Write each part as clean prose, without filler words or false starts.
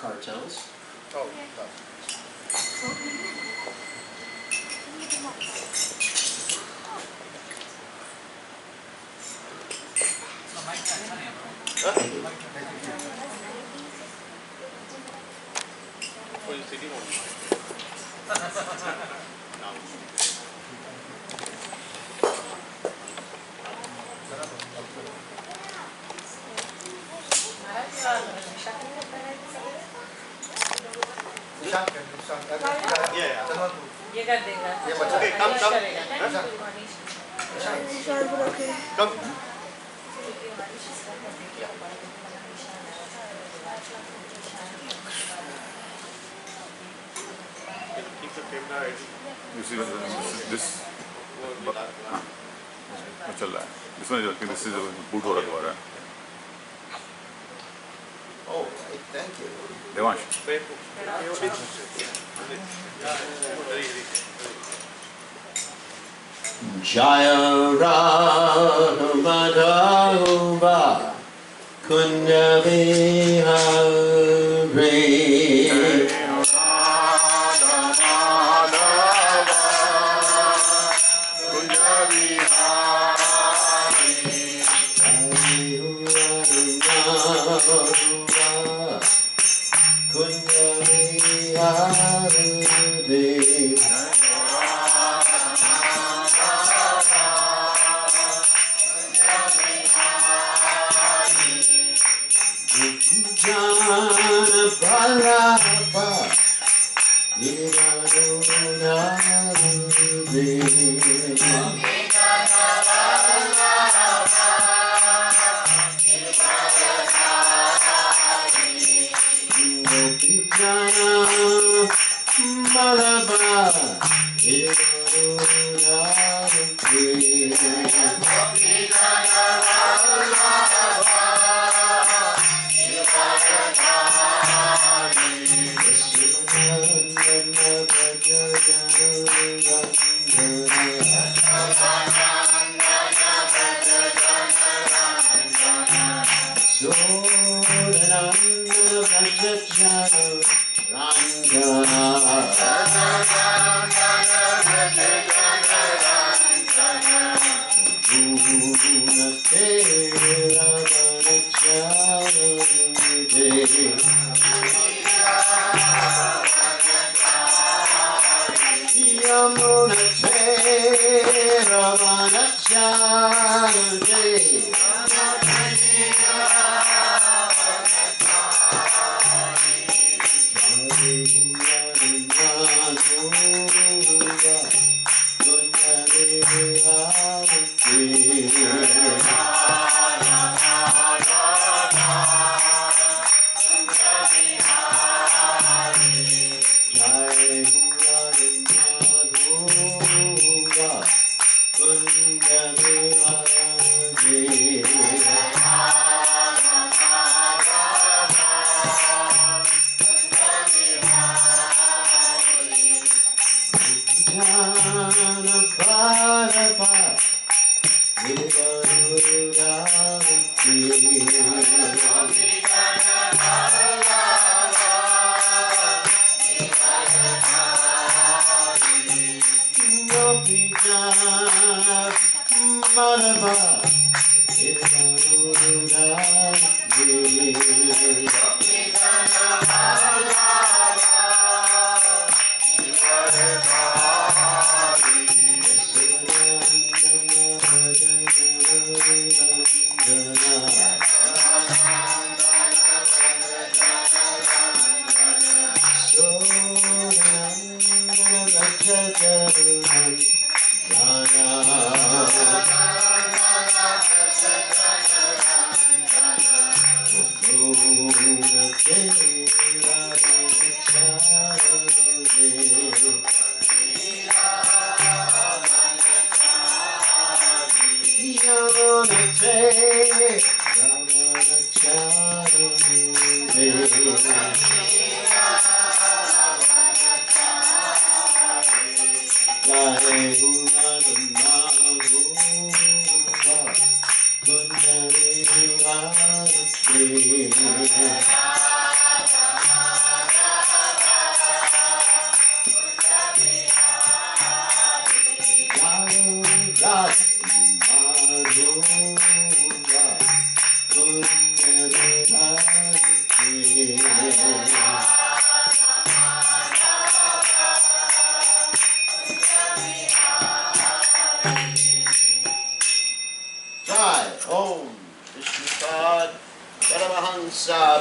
cartels. Oh, ये कर देगा। Okay, come. Come. Keep the camera ready. You see this चल रहा है. This one is working. This is boot हो रहा है दोबारा. Oh, thank you. Devansh. Jaya Radha Madhava Kunda Vihari.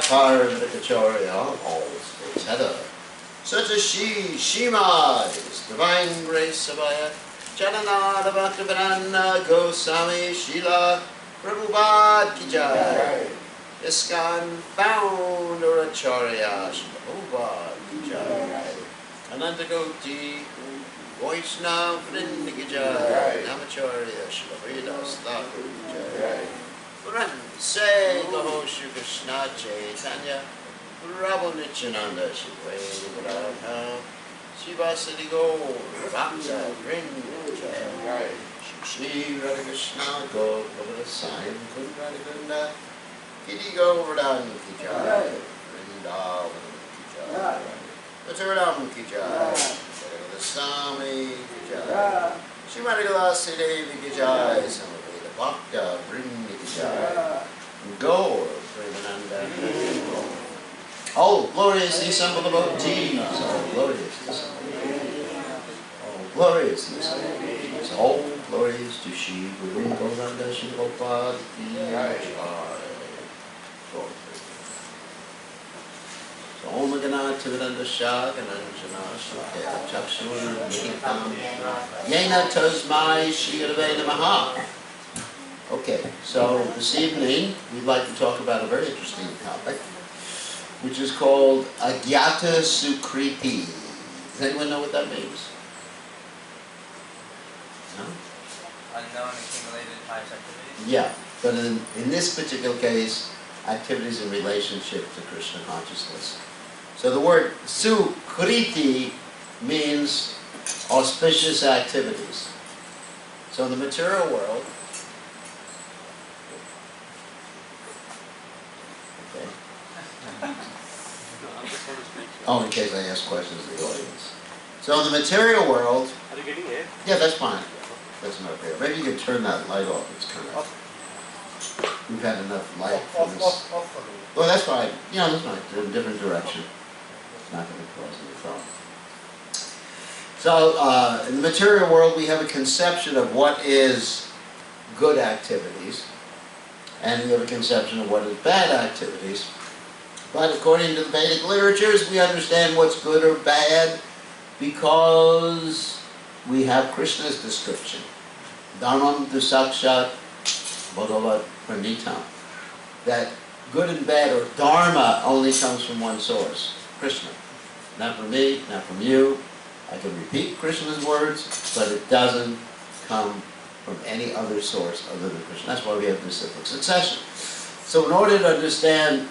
Parvakacharya, all states Heather. Such as Shima is divine grace Abhaya, Jananada Bhaktivedanta Goswami Shila Prabhupada Ki Jai. ISKCON founder Acharya Prabhupada Ki Jai. Ananta Goti Vaishnava Vrinda Ki Jai. Namacharya Shila Vedas Thakur Ki Jai. Say Gaho Shri Krishna Chaitanya Prabhu Nityananda Shri Radha Shivasati Gaur Bhakta Vrinda Jai. Shri Radha Krishna Gaur Saiam Kun Radha Gunda Giri Govardhan Ki Jai. Vrindavan Ki Jai. Vataradam Ki Jai. Sami Ki Jai. Shri Madhagala Devi Ki Jai. Samaveda Bhakta Vrinda Ki Jai. Gaur Premananda. Oh, gloriously assemble the devotees. Oh, gloriously assemble the devotees. Oh, gloriously assemble the devotees. Oh, glorious to Shri Guru Gauranga Shri Gopal Ki Jai. So, Om Ganat Tividanda Shah Gananjana Shuketa Chakshur Nikam Yena Tasmai Shri Advai Namaha. Okay, so this evening we'd like to talk about a very interesting topic, which is called Agyata Sukriti. Does anyone know what that means? No? Unknown accumulated times activities? Yeah, but in this particular case, activities in relationship to Krishna consciousness. So the word Sukriti means auspicious activities. So in the material world, oh, in case I ask questions of the audience. So in the material world, Are you getting it? yeah, that's fine. That's not fair. Maybe you can turn that light off. It's kind of. We've had enough light for this. Well, that's fine. Yeah, that's fine. In a different direction. It's not going to cause any problem. So in the material world, we have a conception of what is good activities, and we have a conception of what is bad activities. But according to the Vedic literatures, we understand what's good or bad because we have Krishna's description. Dharmam tu sakshat bhagavat pranitam. That good and bad, or dharma, only comes from one source, Krishna. Not from me, not from you. I can repeat Krishna's words, but it doesn't come from any other source other than Krishna. That's why we have this cyclic succession. So in order to understand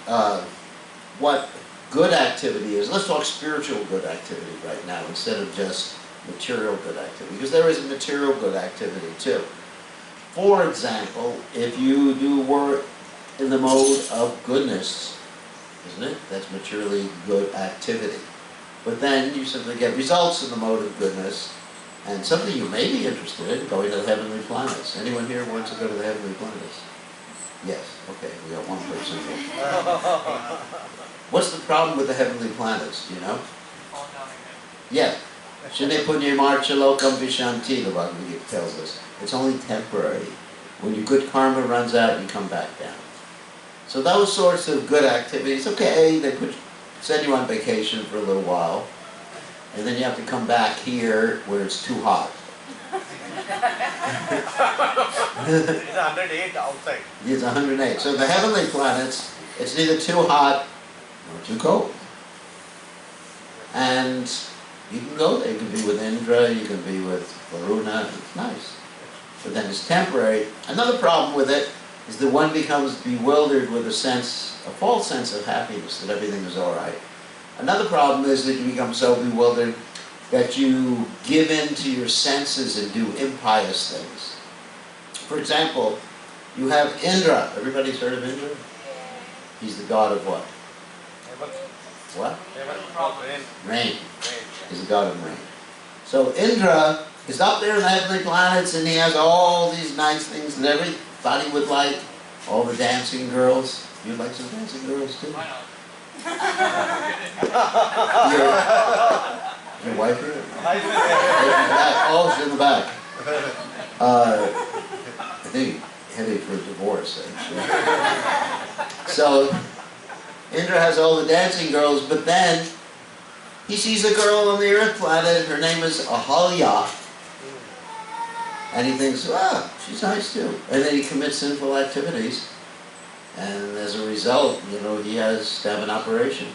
what good activity is, let's talk spiritual good activity right now instead of just material good activity, because there is material good activity too. For example, if you do work in the mode of goodness, isn't it? That's materially good activity. But then you simply get results in the mode of goodness, and something you may be interested in, going to the heavenly planets. Anyone here wants to go to the heavenly planets? Yes, okay, we got one person here. What's the problem with the heavenly planets, do you know? Fall down again. Yeah. Shine punya marcha lokam vishanti, the Bhagavad Gita tells us. It's only temporary. When your good karma runs out, you come back down. So those sorts of good activities, okay, they send you on vacation for a little while, and then you have to come back here where it's too hot. It's 108 outside. It's 108. So the heavenly planets, it's neither too hot nor too cold. And you can go there. You can be with Indra, you can be with Varuna. It's nice. But then it's temporary. Another problem with it is that one becomes bewildered with a false sense of happiness, that everything is all right. Another problem is that you become so bewildered that you give in to your senses and do impious things. For example, you have Indra. Everybody's heard of Indra? He's the god of what? What? Rain. He's the god of rain. So Indra is up there in the heavenly planets, and he has all these nice things that everybody would like. All the dancing girls. You'd like some dancing girls too? Why not? Your wife here? Oh, she's in the back. I think heading for a divorce, actually. So, Indra has all the dancing girls, but then he sees a girl on the Earth planet, her name is Ahalya, and he thinks, ah, she's nice too. And then he commits sinful activities, and as a result, he has to have an operation.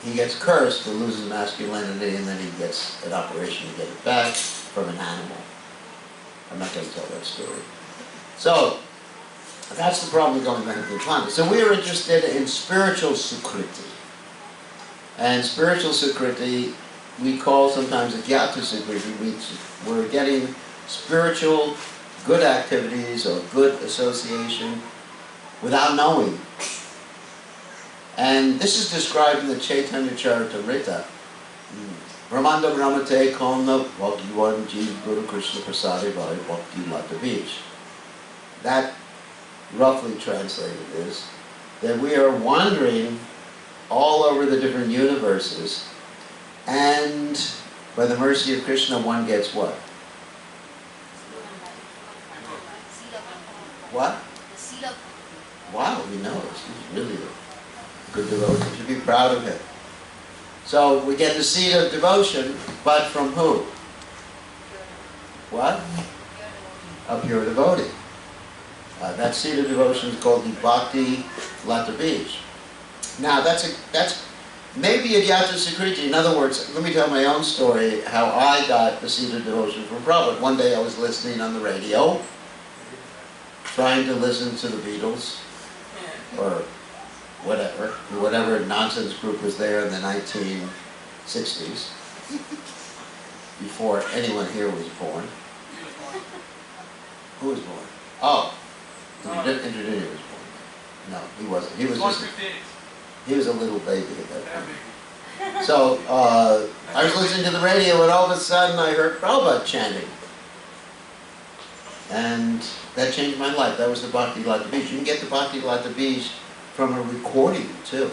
He gets cursed to lose his masculinity, and then he gets an operation to get it back from an animal. I'm not going to tell that story. So, that's the problem with going back to the planet. So we are interested in spiritual sukriti. And spiritual sukriti, we call sometimes agyata sukriti. We're getting spiritual good activities or good association without knowing. And this is described in the Chaitanya Charitamrita. Brahmanda Brahmate Kamna Bhagwan Jeev Guru Krishna Prasadi Bhai Bhakti Lata Beach. That roughly translated is that we are wandering all over the different universes, and by the mercy of Krishna one gets what? What? Wow, he knows. He's really a good devotee. You should be proud of him. So we get the seed of devotion, but from who? What? A pure devotee. That seed of devotion is called the Bhakti Lata Bij. Now that's maybe a Gyata Sukriti. In other words, let me tell my own story how I got the seed of devotion from Prabhupada. One day I was listening on the radio, trying to listen to the Beatles, or whatever nonsense group was there in the 1960s, before anyone here was born. Who was born? Oh, Indrajit was born. No, he wasn't. He was a little baby at that point. So I was listening to the radio, and all of a sudden I heard Prabhupada chanting. And that changed my life. That was the Bhakti Lata Bij. You can get the Bhakti Lata Bij from a recording too.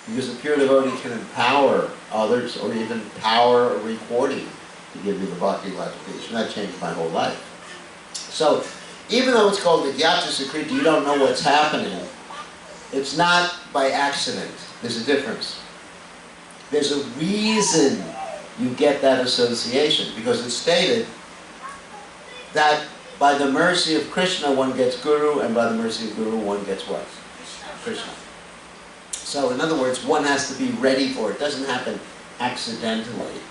Because a pure devotee can empower others, or even power a recording to give you the Bhakti Lata Bij. And that changed my whole life. So even though it's called the Gyata Sukriti, you don't know what's happening. It's not by accident. There's a difference. There's a reason you get that association, because it's stated that by the mercy of Krishna one gets Guru, and by the mercy of Guru one gets what? Krishna. So in other words, one has to be ready for it. It doesn't happen accidentally.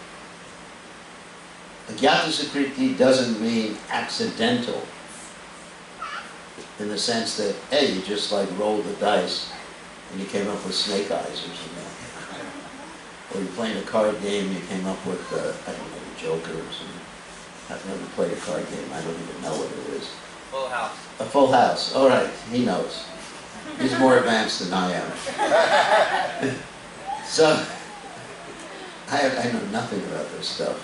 Agyata Sukriti doesn't mean accidental, in the sense that, hey, you just like rolled the dice and you came up with snake eyes or something. Or you're playing a card game, you came up with, I don't know, the Joker or something. I've never played a card game, I don't even know what it is. Full house. A full house, all right, he knows. He's more advanced than I am. So, I know nothing about this stuff.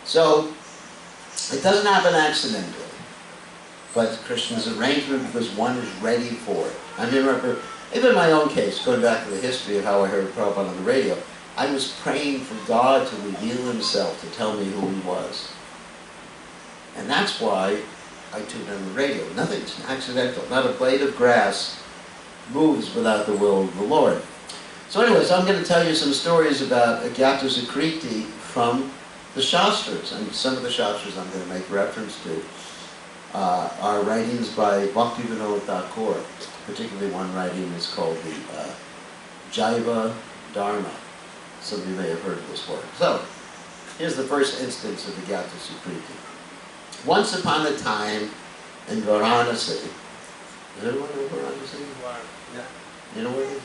So, it doesn't happen accidentally. But Krishna's arrangement, because one is ready for it. I remember, even in my own case, going back to the history of how I heard Prabhupada on the radio, I was praying for God to reveal himself, to tell me who he was. And that's why I tuned on the radio. Nothing's accidental. Not a blade of grass moves without the will of the Lord. So anyways, I'm going to tell you some stories about Agyata Sukriti from the Shastras. And some of the Shastras I'm going to make reference to are writings by Bhaktivinoda Thakur. Particularly one writing is called the Jaiva Dharma. Some of you may have heard of this work. So, here's the first instance of the Agyata Sukriti. Once upon a time in Varanasi, does everyone know Varanasi? Yeah. You know where it is?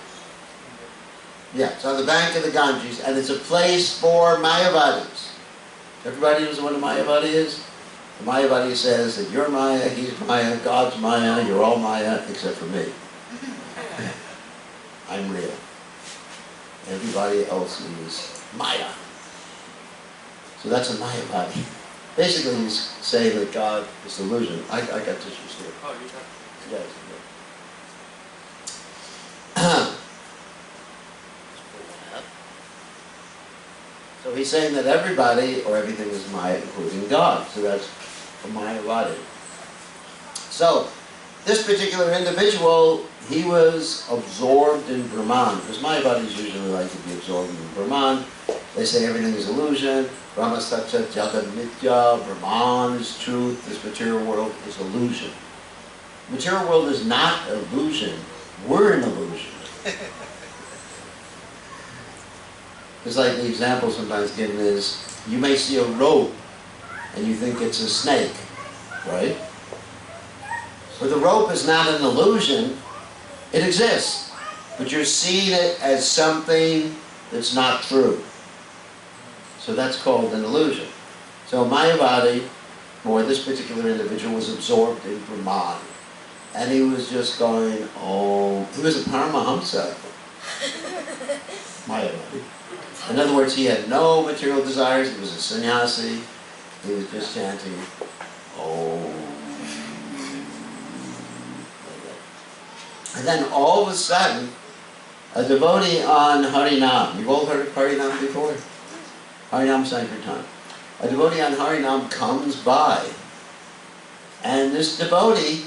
Yeah, it's on the bank of the Ganges, and it's a place for Mayavadis. Everybody knows what a Mayavadi is? The Mayavadi says that you're Maya, he's Maya, God's Maya, you're all Maya, except for me. I'm real. Everybody else is Maya. So that's a Mayavadi. Basically, he's saying that God is illusion. I got tissues here. Oh, you got Yes. So he's saying that everybody or everything is Maya, including God. So that's a Mayavadi. So this particular individual, he was absorbed in Brahman, because Mayavadis usually like to be absorbed in Brahman. They say everything is illusion, Brahma Satya Jagat Mitya, Brahman is truth, this material world is illusion. Material world is not illusion, we're an illusion. It's like the example sometimes given is, you may see a rope and you think it's a snake, right? But the rope is not an illusion, it exists. But you're seeing it as something that's not true. So that's called an illusion. So Mayavadi, or this particular individual, was absorbed in Brahman. And he was just going, oh, he was a Paramahamsa. Mayavadi. In other words, he had no material desires, he was a sannyasi, he was just chanting, oh. And then all of a sudden, a devotee on Harinam, you've all heard of Harinam before? Harinam Sankirtan. A devotee on Harinam comes by, and this devotee,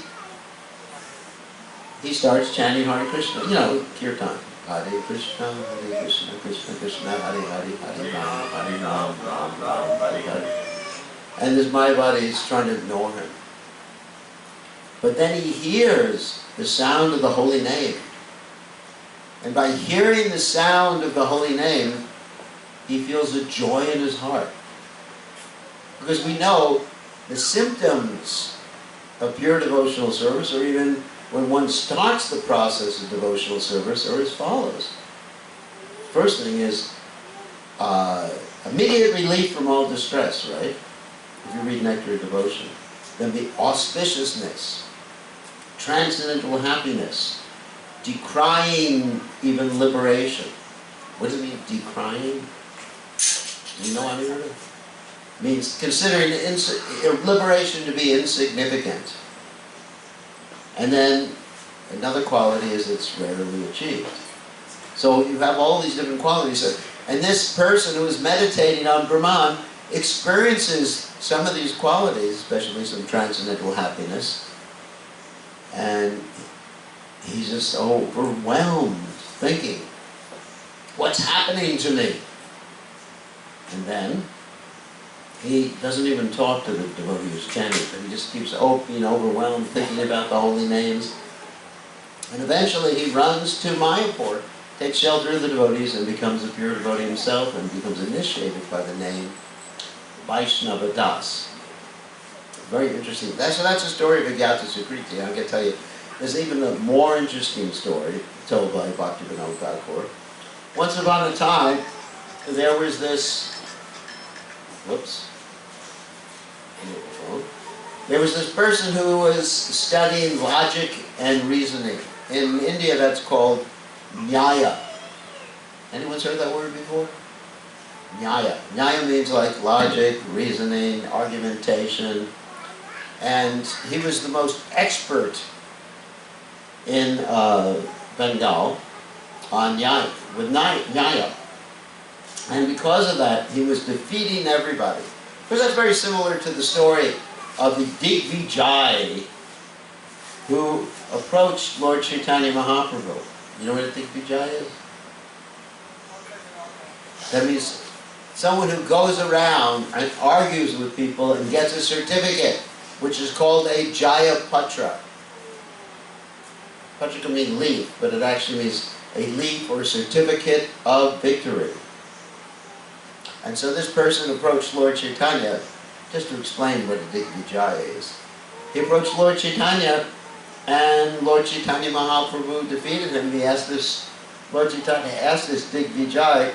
he starts chanting Hare Krishna, you know, kirtan. Hare Krishna, Krishna Krishna, Hare Hare, Hare Ram, Hare Ram, Ram Ram, Hare Hare. And this Mayavadi is trying to ignore him. But then he hears the sound of the holy name. And by hearing the sound of the holy name, he feels a joy in his heart. Because we know the symptoms of pure devotional service, or even when one starts the process of devotional service, are as follows. First thing is immediate relief from all distress, right? If you read Nectar of Devotion. Then the auspiciousness, transcendental happiness, decrying even liberation. What does it mean, decrying? Do you know any of it? It means considering liberation to be insignificant. And then another quality is it's rarely achieved. So you have all these different qualities. And this person who is meditating on Brahman experiences some of these qualities, especially some transcendental happiness, and he's just overwhelmed, thinking, what's happening to me? And then he doesn't even talk to the devotee who's chanting, but he just keeps being overwhelmed, thinking about the holy names. And eventually he runs to Mayapur, takes shelter of the devotees, and becomes a pure devotee himself, and becomes initiated by the name Vaishnava Das. Very interesting. So that's the story of Agyata Sukriti. I'm going to tell you, there's even a more interesting story told by Bhaktivinoda Thakur. Once upon a time, there was this, there was this person who was studying logic and reasoning. In India, that's called Nyaya. Anyone's heard that word before? Nyaya. Nyaya means like logic, reasoning, argumentation. And he was the most expert in Bengal on Nyaya, with Nyaya. And because of that, he was defeating everybody. Because that's very similar to the story of the Digvijay who approached Lord Chaitanya Mahaprabhu. You know what a Digvijay is? That means someone who goes around and argues with people and gets a certificate, which is called a Jaya Patra. Patra can mean leaf, but it actually means a leaf or certificate of victory. And so this person approached Lord Chaitanya, just to explain what a Digvijaya is. He approached Lord Chaitanya, and Lord Chaitanya Mahaprabhu defeated him. Lord Chaitanya asked this Digvijay,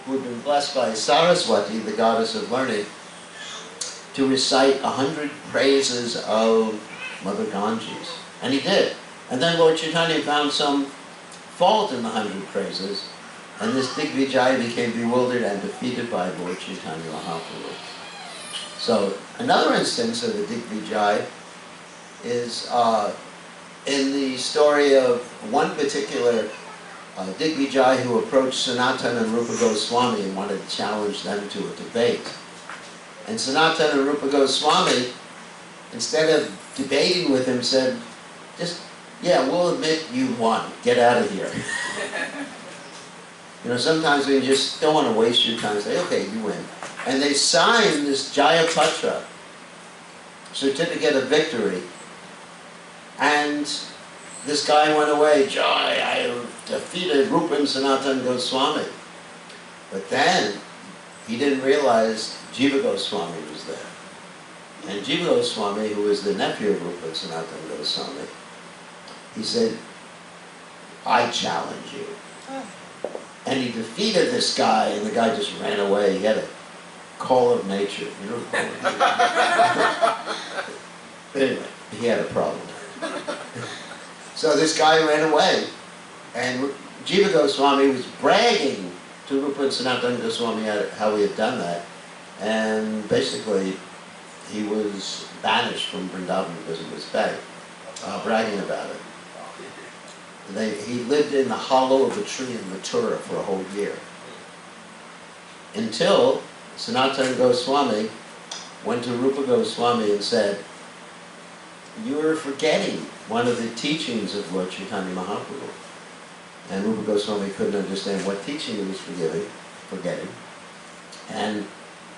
who had been blessed by Saraswati, the goddess of learning, to recite 100 praises of Mother Ganges. And he did. And then Lord Chaitanya found some fault in the 100 praises, and this Digvijay became bewildered and defeated by Lord Chaitanya Mahaprabhu. So another instance of the Digvijay is in the story of one particular Digvijay who approached Sanatana and Rupa Goswami and wanted to challenge them to a debate. And Sanatana and Rupa Goswami, instead of debating with him, said, just, yeah, we'll admit you won. Get out of here. You know, sometimes we just don't want to waste your time. Say, okay, you win. And they signed this Jayapatra, certificate of victory. And this guy went away, Joy, I defeated Rupa and Sanatana Goswami. But then he didn't realize Jiva Goswami was there. And Jiva Goswami, who was the nephew of Rupa and Sanatana Goswami, he said, I challenge you. And he defeated this guy, and the guy just ran away. He had a call of nature. You know, anyway, he had a problem. So this guy ran away, and Jiva Goswami was bragging to Rupa and Sanatana Goswami how he had done that, and basically he was banished from Vrindavan because of his bag, bragging about it. He lived in the hollow of a tree in Mathura for a whole year. Until Sanatana Goswami went to Rupa Goswami and said, you're forgetting one of the teachings of Lord Chaitanya Mahaprabhu. And Rupa Goswami couldn't understand what teaching he was forgetting. And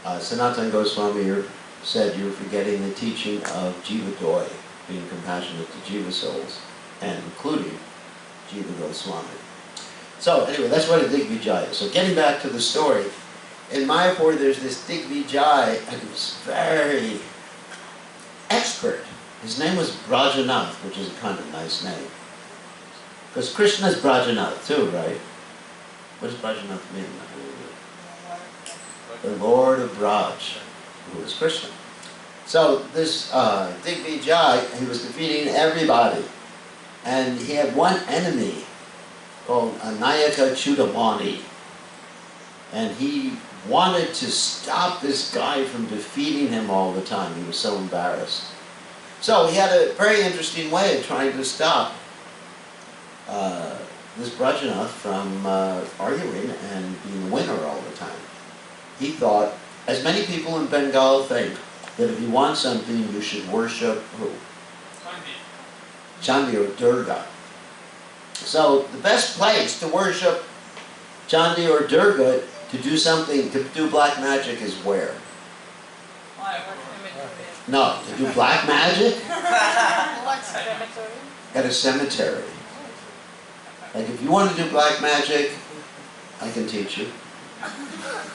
Sanatana Goswami said, you're forgetting the teaching of Jiva Doi, being compassionate to Jiva souls, and including Jiva Goswami. So anyway, that's what a Digvijaya is. So getting back to the story, in Mayapur there's this Digvijaya, and he was very expert. His name was Brajanath, which is a kind of nice name. Because Krishna's Brajanath too, right? What does Brajanath mean? The Lord of Braj, who is Krishna. So this Digvijaya, he was defeating everybody. And he had one enemy called Anayaka Chudamani. And he wanted to stop this guy from defeating him all the time. He was so embarrassed. So he had a very interesting way of trying to stop this Brajanath from arguing and being the winner all the time. He thought, as many people in Bengal think, that if you want something, you should worship who? Chandi or Durga. So the best place to worship Chandi or Durga, to do something, to do black magic is where? No, to do black magic? At a cemetery. Like if you want to do black magic, I can teach you.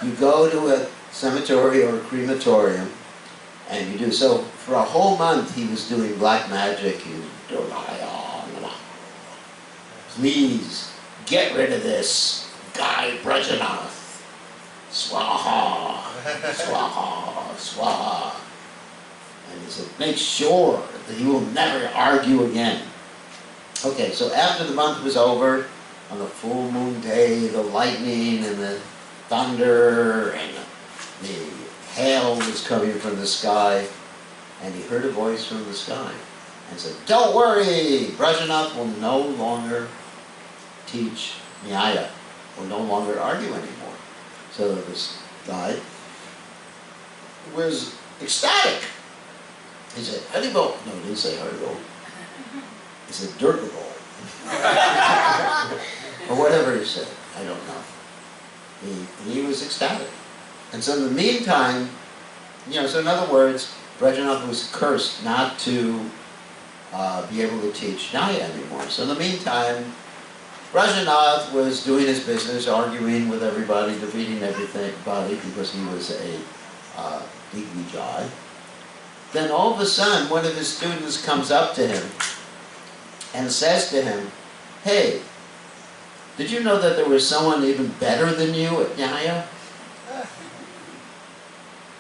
You go to a cemetery or a crematorium, and you do. So for a whole month he was doing black magic. He was doing, please get rid of this guy Brajanath. Swaha, swaha, swaha. And he said, make sure that he will never argue again. Okay, so after the month was over, on the full moon day, the lightning and the thunder and the hail was coming from the sky, and he heard a voice from the sky and said, don't worry, Brajanath will no longer teach Nyaya, will no longer argue anymore. So this guy was ecstatic. He said, Haribol. No, he didn't say Haribol. He said, Durgabol. Or whatever he said. I don't know. He was ecstatic. And so in the meantime, so in other words, Brajanath was cursed not to be able to teach Nyaya anymore. So in the meantime, Brajanath was doing his business, arguing with everybody, defeating everybody, because he was a Digvijaya. Then all of a sudden, one of his students comes up to him and says to him, hey, did you know that there was someone even better than you at Nyaya?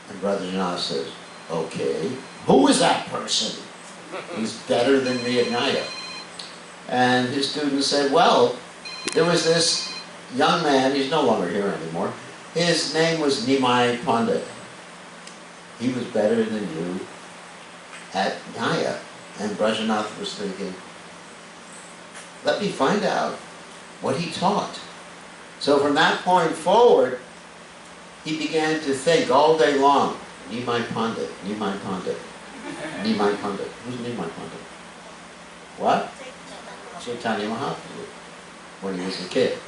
And Brajanath says, okay, who is that person who's better than me at Nyaya? And his student said, well, there was this young man, he's no longer here anymore, his name was Nimai Pandit. He was better than you at Nyaya. And Brajanath was thinking, let me find out what he taught. So from that point forward, he began to think all day long, Nimai Pandit, Nimai Pandit, Nimai Pandit. Who's Nimai Pandit? What? Chaitanya Mahaprabhu, when he was a kid.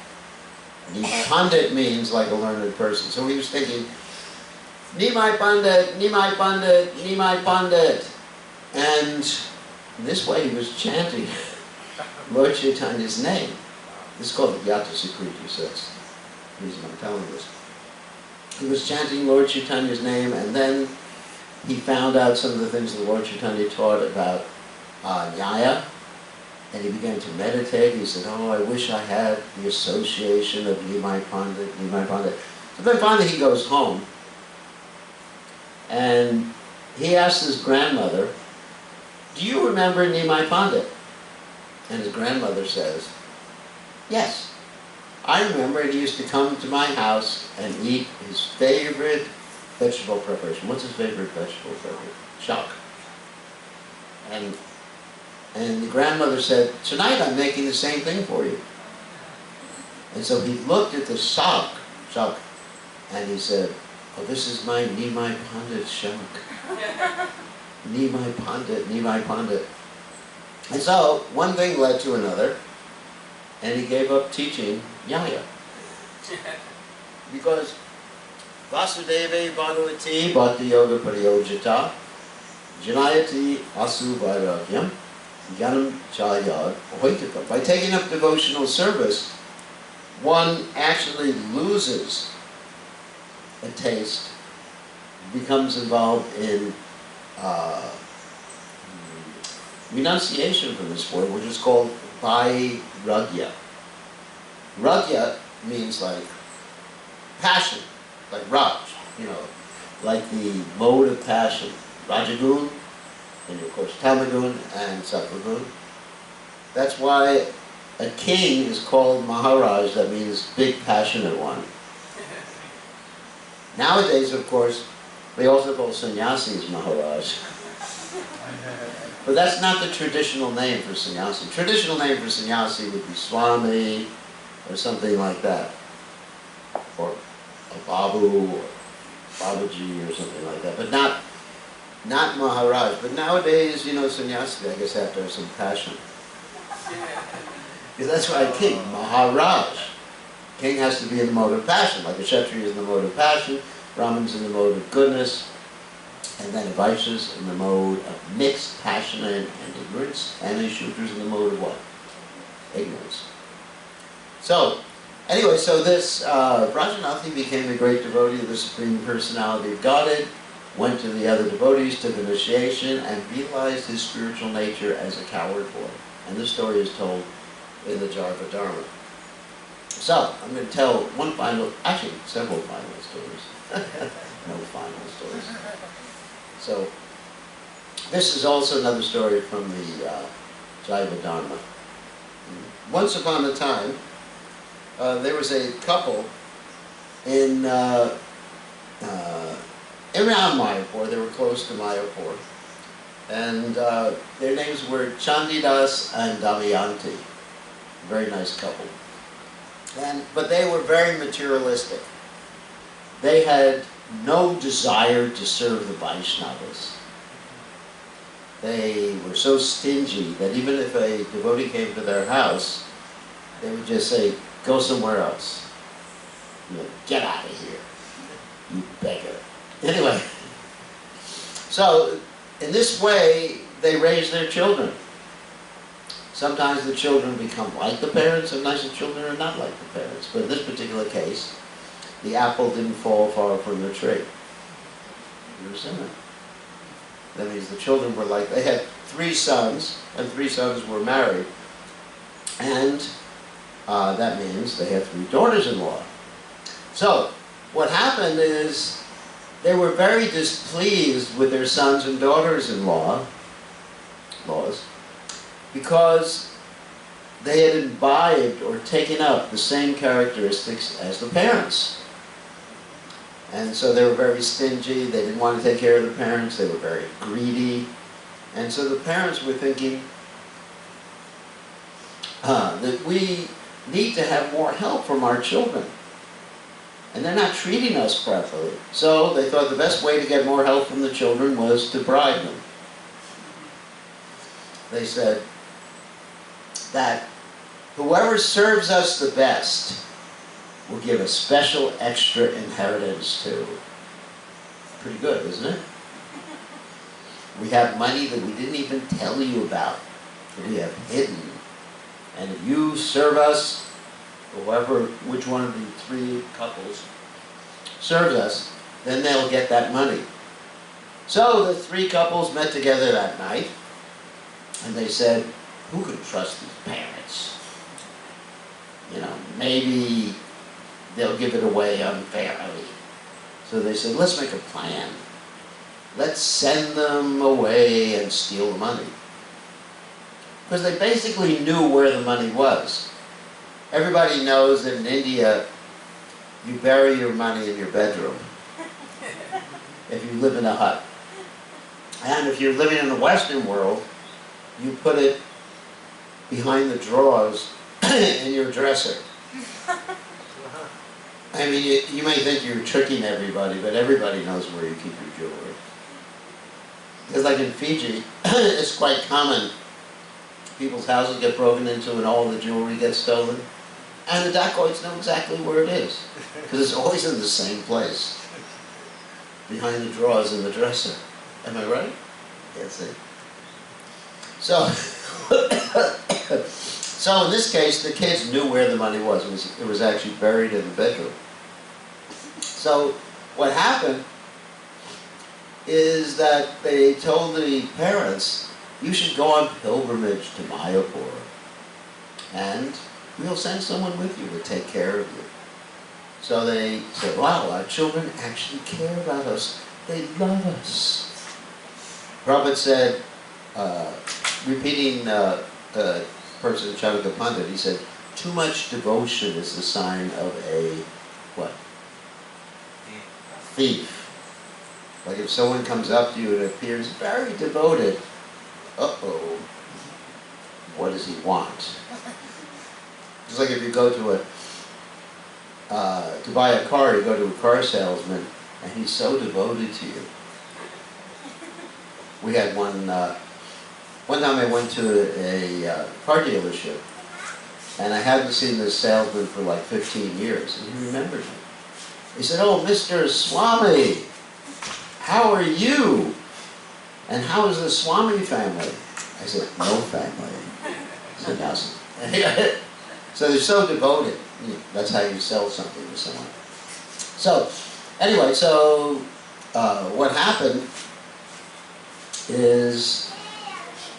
Pandit means like a learned person. So he was thinking, Nimai Pandit, Nimai Pandit, Nimai Pandit. And this way he was chanting Lord Chaitanya's name. This is called the Yata Sukriti, so that's the reason I'm telling this. He was chanting Lord Chaitanya's name, and then he found out some of the things the Lord Chaitanya taught about Nyaya, and he began to meditate. He said, oh, I wish I had the association of Nimai Pandit, Nimai Pandit. So then finally he goes home, and he asked his grandmother, do you remember Nimai Pandit? And his grandmother says, yes, I remember, and he used to come to my house and eat his favorite vegetable preparation. What's his favorite vegetable preparation? Shak. And the grandmother said, tonight I'm making the same thing for you. And so he looked at the shak, and he said, oh, this is my Nimai Pandit shak. Nimai Pandit, Nimai Pandit. And so one thing led to another, and he gave up teaching Nyaya. Because Vasudeve Bhagavati Bhakti Yoga Pariyojita Janayati Asu Vairagyam Gyanam Chayad Hoitika. By taking up devotional service, one actually loses a taste, becomes involved in renunciation from this word, which is called vairagya. Ragya means like passion, like Raj, like the mode of passion. Rajagun, and of course Tamagun and Sattvagun. That's why a king is called Maharaj, that means big passionate one. Nowadays, of course, they also call sannyasis Maharaj. But that's not the traditional name for sannyasi. Traditional name for sannyasi would be Swami, or something like that. Or a Babu, or Babaji, or something like that. But not Maharaj. But nowadays, sannyasi, I guess, have to have some passion. Because that's why a king, Maharaj. King has to be in the mode of passion, like a Kshatriya is in the mode of passion, Brahmins in the mode of goodness, and then a Vaishyas in the mode of mixed passion and ignorance, and a Shudras in the mode of what? Ignorance. So, anyway, so this Rajanathi became a great devotee of the Supreme Personality of Godhead, went to the other devotees, took initiation, and realized his spiritual nature as a coward boy. And this story is told in the Jaiva Dharma. So, I'm going to tell several final stories. No final stories. So, this is also another story from the Jaiva Dharma. Once upon a time, there was a couple in around Mayapur. They were close to Mayapur. And their names were Chandidas and Damayanti. Very nice couple. But they were very materialistic. They had no desire to serve the Vaishnavas. They were so stingy that even if a devotee came to their house, they would just say, go somewhere else. Get out of here, you beggar. Anyway, so in this way, they raise their children. Sometimes the children become like the parents, sometimes the children are not like the parents. But in this particular case, the apple didn't fall far from the tree. You understand that? That means the children were like, they had 3 sons, and 3 sons were married. And that means they had 3 daughters-in-law. So, what happened is, they were very displeased with their sons and daughters-in-law, because they had imbibed or taken up the same characteristics as the parents. And so they were very stingy, they didn't want to take care of the parents, they were very greedy. And so the parents were thinking that we need to have more help from our children. And they're not treating us properly. So they thought the best way to get more help from the children was to bribe them. They said, that whoever serves us the best will give a special extra inheritance to. Pretty good, isn't it? We have money that we didn't even tell you about, that we have hidden. And if you serve us, which one of the three couples serves us, then they'll get that money. So the three couples met together that night, and they said, who can trust these parents? You know, maybe they'll give it away unfairly. So they said, let's make a plan. Let's send them away and steal the money. Because they basically knew where the money was. Everybody knows that in India, you bury your money in your bedroom if you live in a hut. And if you're living in the Western world, you put it behind the drawers in your dresser. I mean, you may think you're tricking everybody, but everybody knows where you keep your jewelry. Because like in Fiji, it's quite common. People's houses get broken into and all the jewelry gets stolen. And the dacoits know exactly where it is. Because it's always in the same place. Behind the drawers in the dresser. Am I right? Yes, see. So, so in this case, the kids knew where the money was. It was actually buried in the bedroom. So what happened is that they told the parents, you should go on pilgrimage to Mayapur, and we'll send someone with you to take care of you. So they said, wow, our children actually care about us. They love us. Prabhupada said, repeating person Chandra Pandit, he said, too much devotion is the sign of a, what? Thief. Like if someone comes up to you and appears very devoted, uh-oh, what does he want? Just like if you go to buy a car, you go to a car salesman, and he's so devoted to you. We had one time I went to a car dealership, and I hadn't seen this salesman for like 15 years, and he remembered me. He said, oh, Mr. Swami, how are you? And how is the Swami family? I said, no family. He said, no. So they're so devoted. That's how you sell something to someone. So, anyway, so what happened is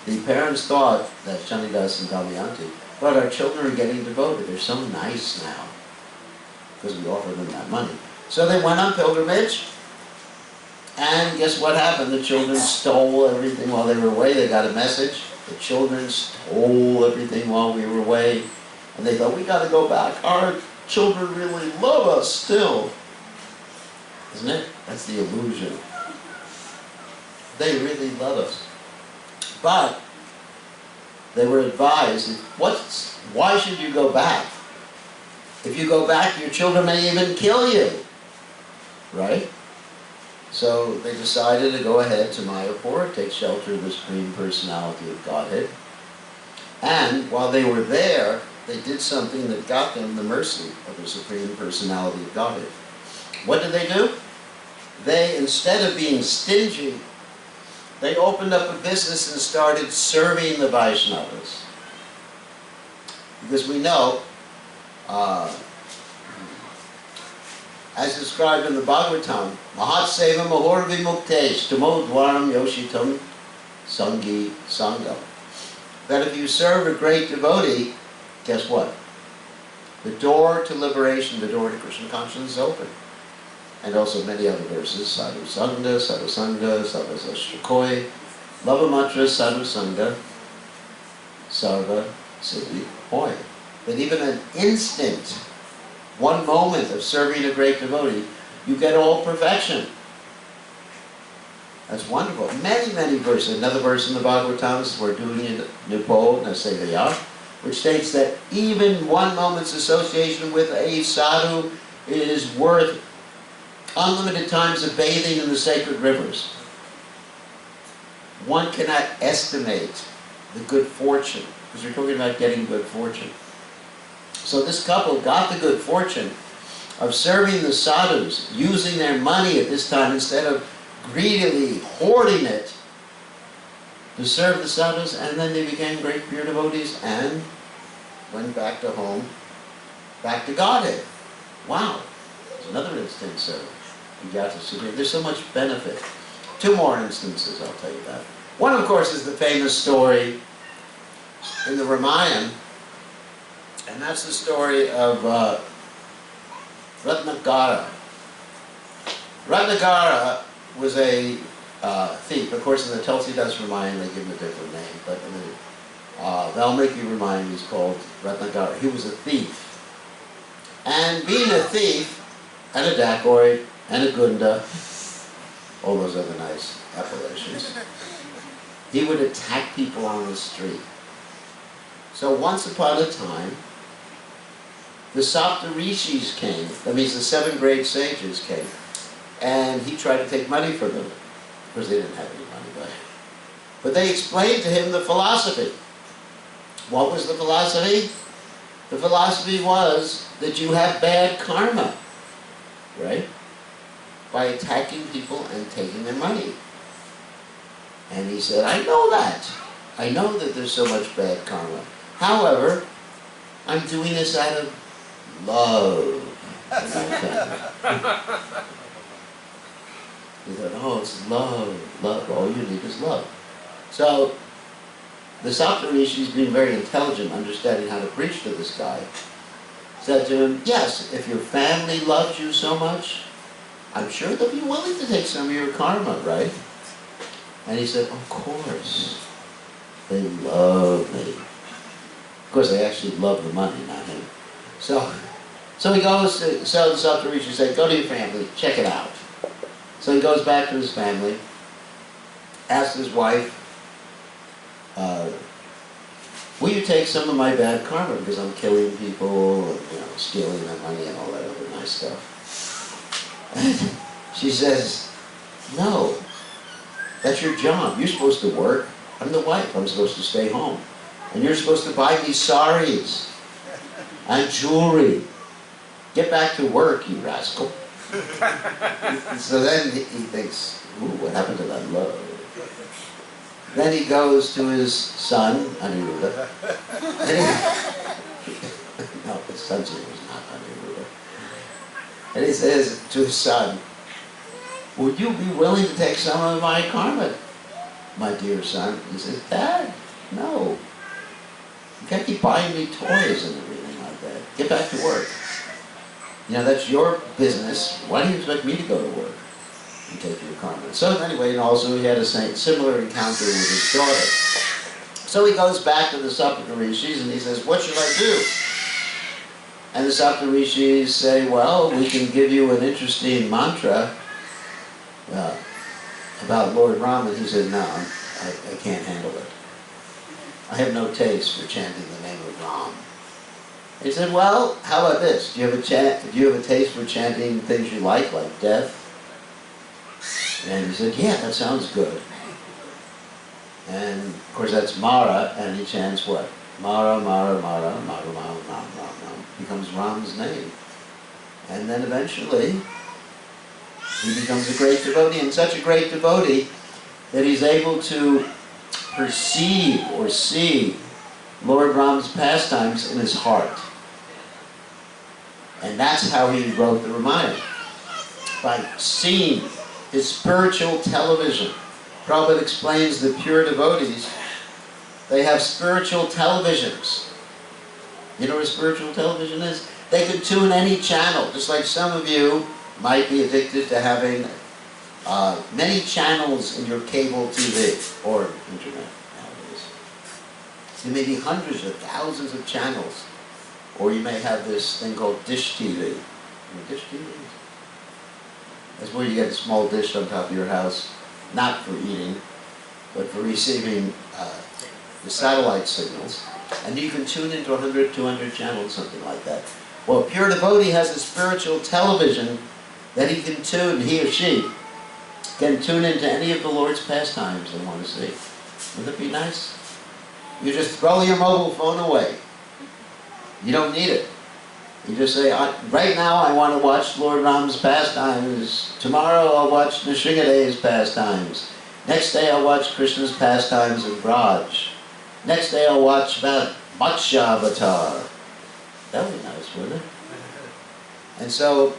the parents thought that Shanidas and Damayanti thought our children are getting devoted. They're so nice now because we offer them that money. So they went on pilgrimage, and guess what happened? The children stole everything while they were away. They got a message. The children stole everything while we were away, and they thought, we got to go back. Our children really love us still. Isn't it? That's the illusion. They really love us. But they were advised, why should you go back? If you go back, your children may even kill you. Right? So they decided to go ahead to Mayapur, take shelter of the Supreme Personality of Godhead. And while they were there, they did something that got them the mercy of the Supreme Personality of Godhead. What did they do? They, instead of being stingy, they opened up a business and started serving the Vaishnavas. Because we know, as described in the Bhagavatam, Mahatseva Mahor Vimuktesh Tumo Dwaram Yoshitam Sangi Sangam. That if you serve a great devotee, guess what? The door to liberation, the door to Krishna consciousness is open. And also many other verses, Sadhu Sangha, Sadhu Sangha, Sadhu Sashrakoi, Lavamatra, Sadhu Sangha, Sarva Siddhi Hoy. That even an instant, one moment of serving a great devotee, you get all perfection. That's wonderful. Many, many verses. Another verse in the Bhagavatam is for Duni Nipo Nasevaya, which states that even one moment's association with a sadhu is worth unlimited times of bathing in the sacred rivers. One cannot estimate the good fortune because we're talking about getting good fortune. So this couple got the good fortune of serving the sadhus, using their money at this time instead of greedily hoarding it to serve the sadhus, and then they became great pure devotees and went back to home, back to Godhead. Wow. There's another instance of you got to see. There's so much benefit. Two more instances, I'll tell you that. One, of course, is the famous story in the Ramayana, and that's the story of Ratnakara. Ratnakara was a thief. Of course, in the Tulsidas Ramayana, they give him a different name, but in the Valmiki Ramayana, he's called Ratnakara. He was a thief. And being a thief, and a dacoit, and a gunda, all those other nice appellations, he would attack people on the street. So once upon a time, the Saptarishis came, that means the 7 great sages came, and he tried to take money from them. Of course, they didn't have any money, but they explained to him the philosophy. What was the philosophy? The philosophy was that you have bad karma, right? By attacking people and taking their money. And he said, I know that. I know that there's so much bad karma. However, I'm doing this out of love. He said, oh, it's love, love. All you need is love. So, the Saptarishis, being very intelligent, understanding how to preach to this guy, said to him, yes, if your family loves you so much, I'm sure they'll be willing to take some of your karma, right? And he said, of course. They love me. Of course, they actually love the money, not him. So he goes to, so the Saptarishi said, go to your family, check it out. So he goes back to his family, asks his wife, will you take some of my bad karma because I'm killing people and, stealing their money and all that other nice stuff? And she says, no, that's your job. You're supposed to work. I'm the wife. I'm supposed to stay home. And you're supposed to buy me saris and jewelry. Get back to work, you rascal. So then he thinks, ooh, what happened to that love? Then he goes to his son, Aniruddha. No, his son's name was not Aniruddha. And he says to his son, would you be willing to take some of my karma, my dear son? He says, Dad, no. You can't keep buying me toys and everything like that. Get back to work. That's your business. Why do you expect me to go to work and take your karma? So anyway, and also he had a similar encounter with his daughter. So he goes back to the Saptarishis and he says, what should I do? And the Saptarishis say, well, we can give you an interesting mantra about Lord Ram. And he said, no, I can't handle it. I have no taste for chanting the name of Ram. He said, well, how about this? Do you have a taste for chanting things you like death? And he said, yeah, that sounds good. And of course that's Mara, and he chants what? Mara, Mara, Mara, Mara, Mara, Ram, Ram, Ram. Becomes Ram's name. And then eventually, he becomes a great devotee, and such a great devotee that he's able to perceive or see Lord Ram's pastimes in his heart. And that's how he wrote the Ramayana. By seeing his spiritual television. Prabhupada explains the pure devotees, they have spiritual televisions. You know what a spiritual television is? They can tune any channel, just like some of you might be addicted to having many channels in your cable TV or internet nowadays. There may be hundreds or thousands of channels. Or you may have this thing called dish TV. You know dish TV? That's where you get a small dish on top of your house, not for eating, but for receiving the satellite signals. And you can tune into 100, 200 channels, something like that. Well, a pure devotee has a spiritual television that he can tune, he or she can tune into any of the Lord's pastimes they want to see. Would that be nice? You just throw your mobile phone away. You don't need it. You just say, right now I want to watch Lord Ram's pastimes. Tomorrow I'll watch Nrsingadeva's pastimes. Next day I'll watch Krishna's pastimes in Braj. Next day I'll watch Matsya Avatar. That would be nice, wouldn't it? And so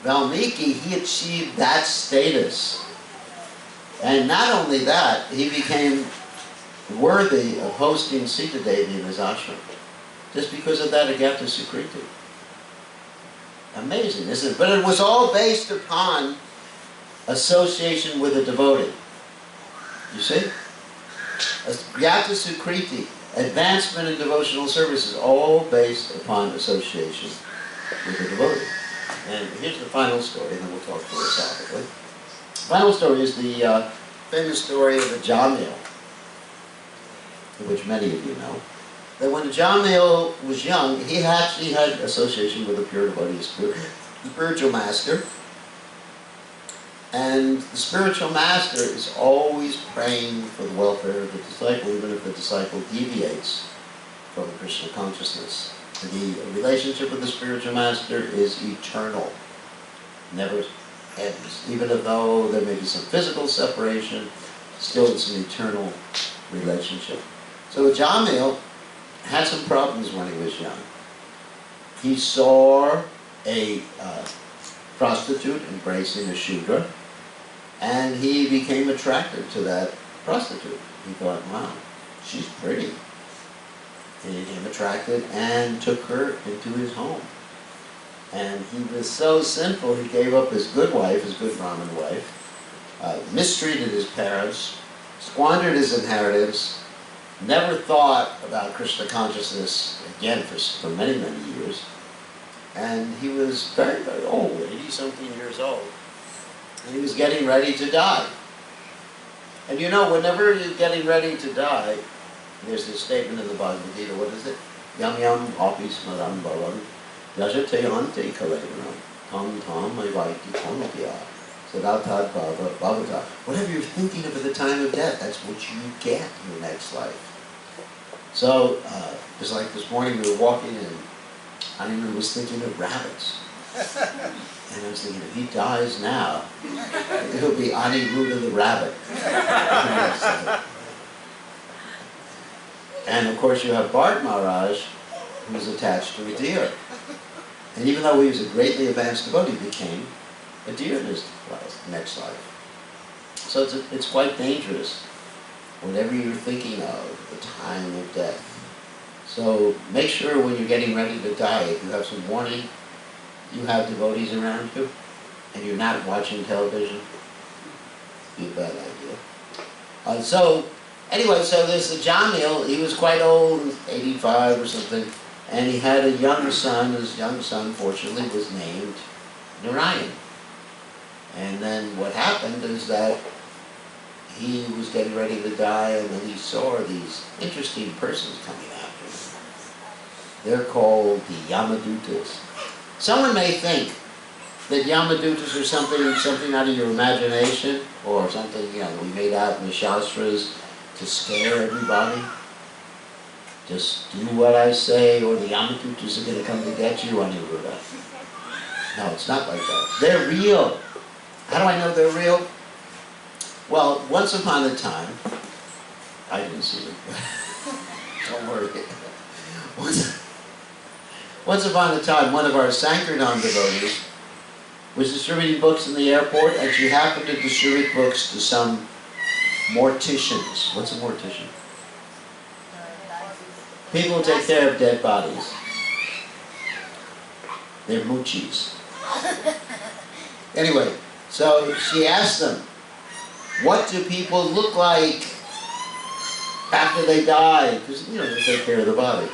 Valmiki, he achieved that status. And not only that, he became worthy of hosting Sita Devi in his ashram. Just because of that Agyata Sukriti. Amazing, isn't it? But it was all based upon association with a devotee. You see? Agyata Sukriti, advancement in devotional service, is all based upon association with a devotee. And here's the final story, and then we'll talk philosophically. The final story is the famous story of the Jamil, which many of you know. That when Jamil was young, he actually had association with a pure devotee, spiritual master. And the spiritual master is always praying for the welfare of the disciple, even if the disciple deviates from Krishna consciousness. The relationship with the spiritual master is eternal, never ends. Even though there may be some physical separation, still it's an eternal relationship. So Jamil had some problems when he was young. He saw a prostitute embracing a Shudra, and he became attracted to that prostitute. He thought, wow, she's pretty. And he became attracted and took her into his home. And he was so sinful, he gave up his good wife, his good Brahmin wife, mistreated his parents, squandered his inheritance, never thought about Krishna consciousness again for many, many years. And he was very, very old, 80-something years old. And he was getting ready to die. And you know, whenever you're getting ready to die, there's this statement in the Bhagavad Gita, what is it? Yam yam api smaram bhavam yajate ante kalevanam tam tam avaiti kamapya sadatad bhavata. Whatever you're thinking of at the time of death, that's what you get in your next life. So, just like this morning we were walking and Aniruddha was thinking of rabbits. And I was thinking, if he dies now, it'll be Aniruddha the rabbit. And of course you have Bharat Maharaj, who's attached to a deer. And even though he was a greatly advanced devotee, he became a deer in his next life. So it's quite dangerous, whatever you're thinking of, the time of death. So make sure when you're getting ready to die, if you have some warning, you have devotees around you, and you're not watching television, it'd be a bad idea. Anyway, so there's the Jamil. He was quite old, 85 or something, and he had a young son. His young son, fortunately, was named Narayan. And then what happened is that he was getting ready to die, and then he saw these interesting persons coming after him. They're called the Yamadutas. Someone may think that Yamadutas are something out of your imagination, or something, we made out in the Shastras to scare everybody. Just do what I say, or the Yamadutas are going to come to get you, Aniruddha. No, it's not like that. They're real. How do I know they're real? Well, once upon a time, I didn't see them. Don't worry. Once upon a time, one of our Sankirtan devotees was distributing books in the airport, and she happened to distribute books to some morticians. What's a mortician? People who take care of dead bodies. They're moochies. Anyway, so she asked them, what do people look like after they die? Because, they take care of the body.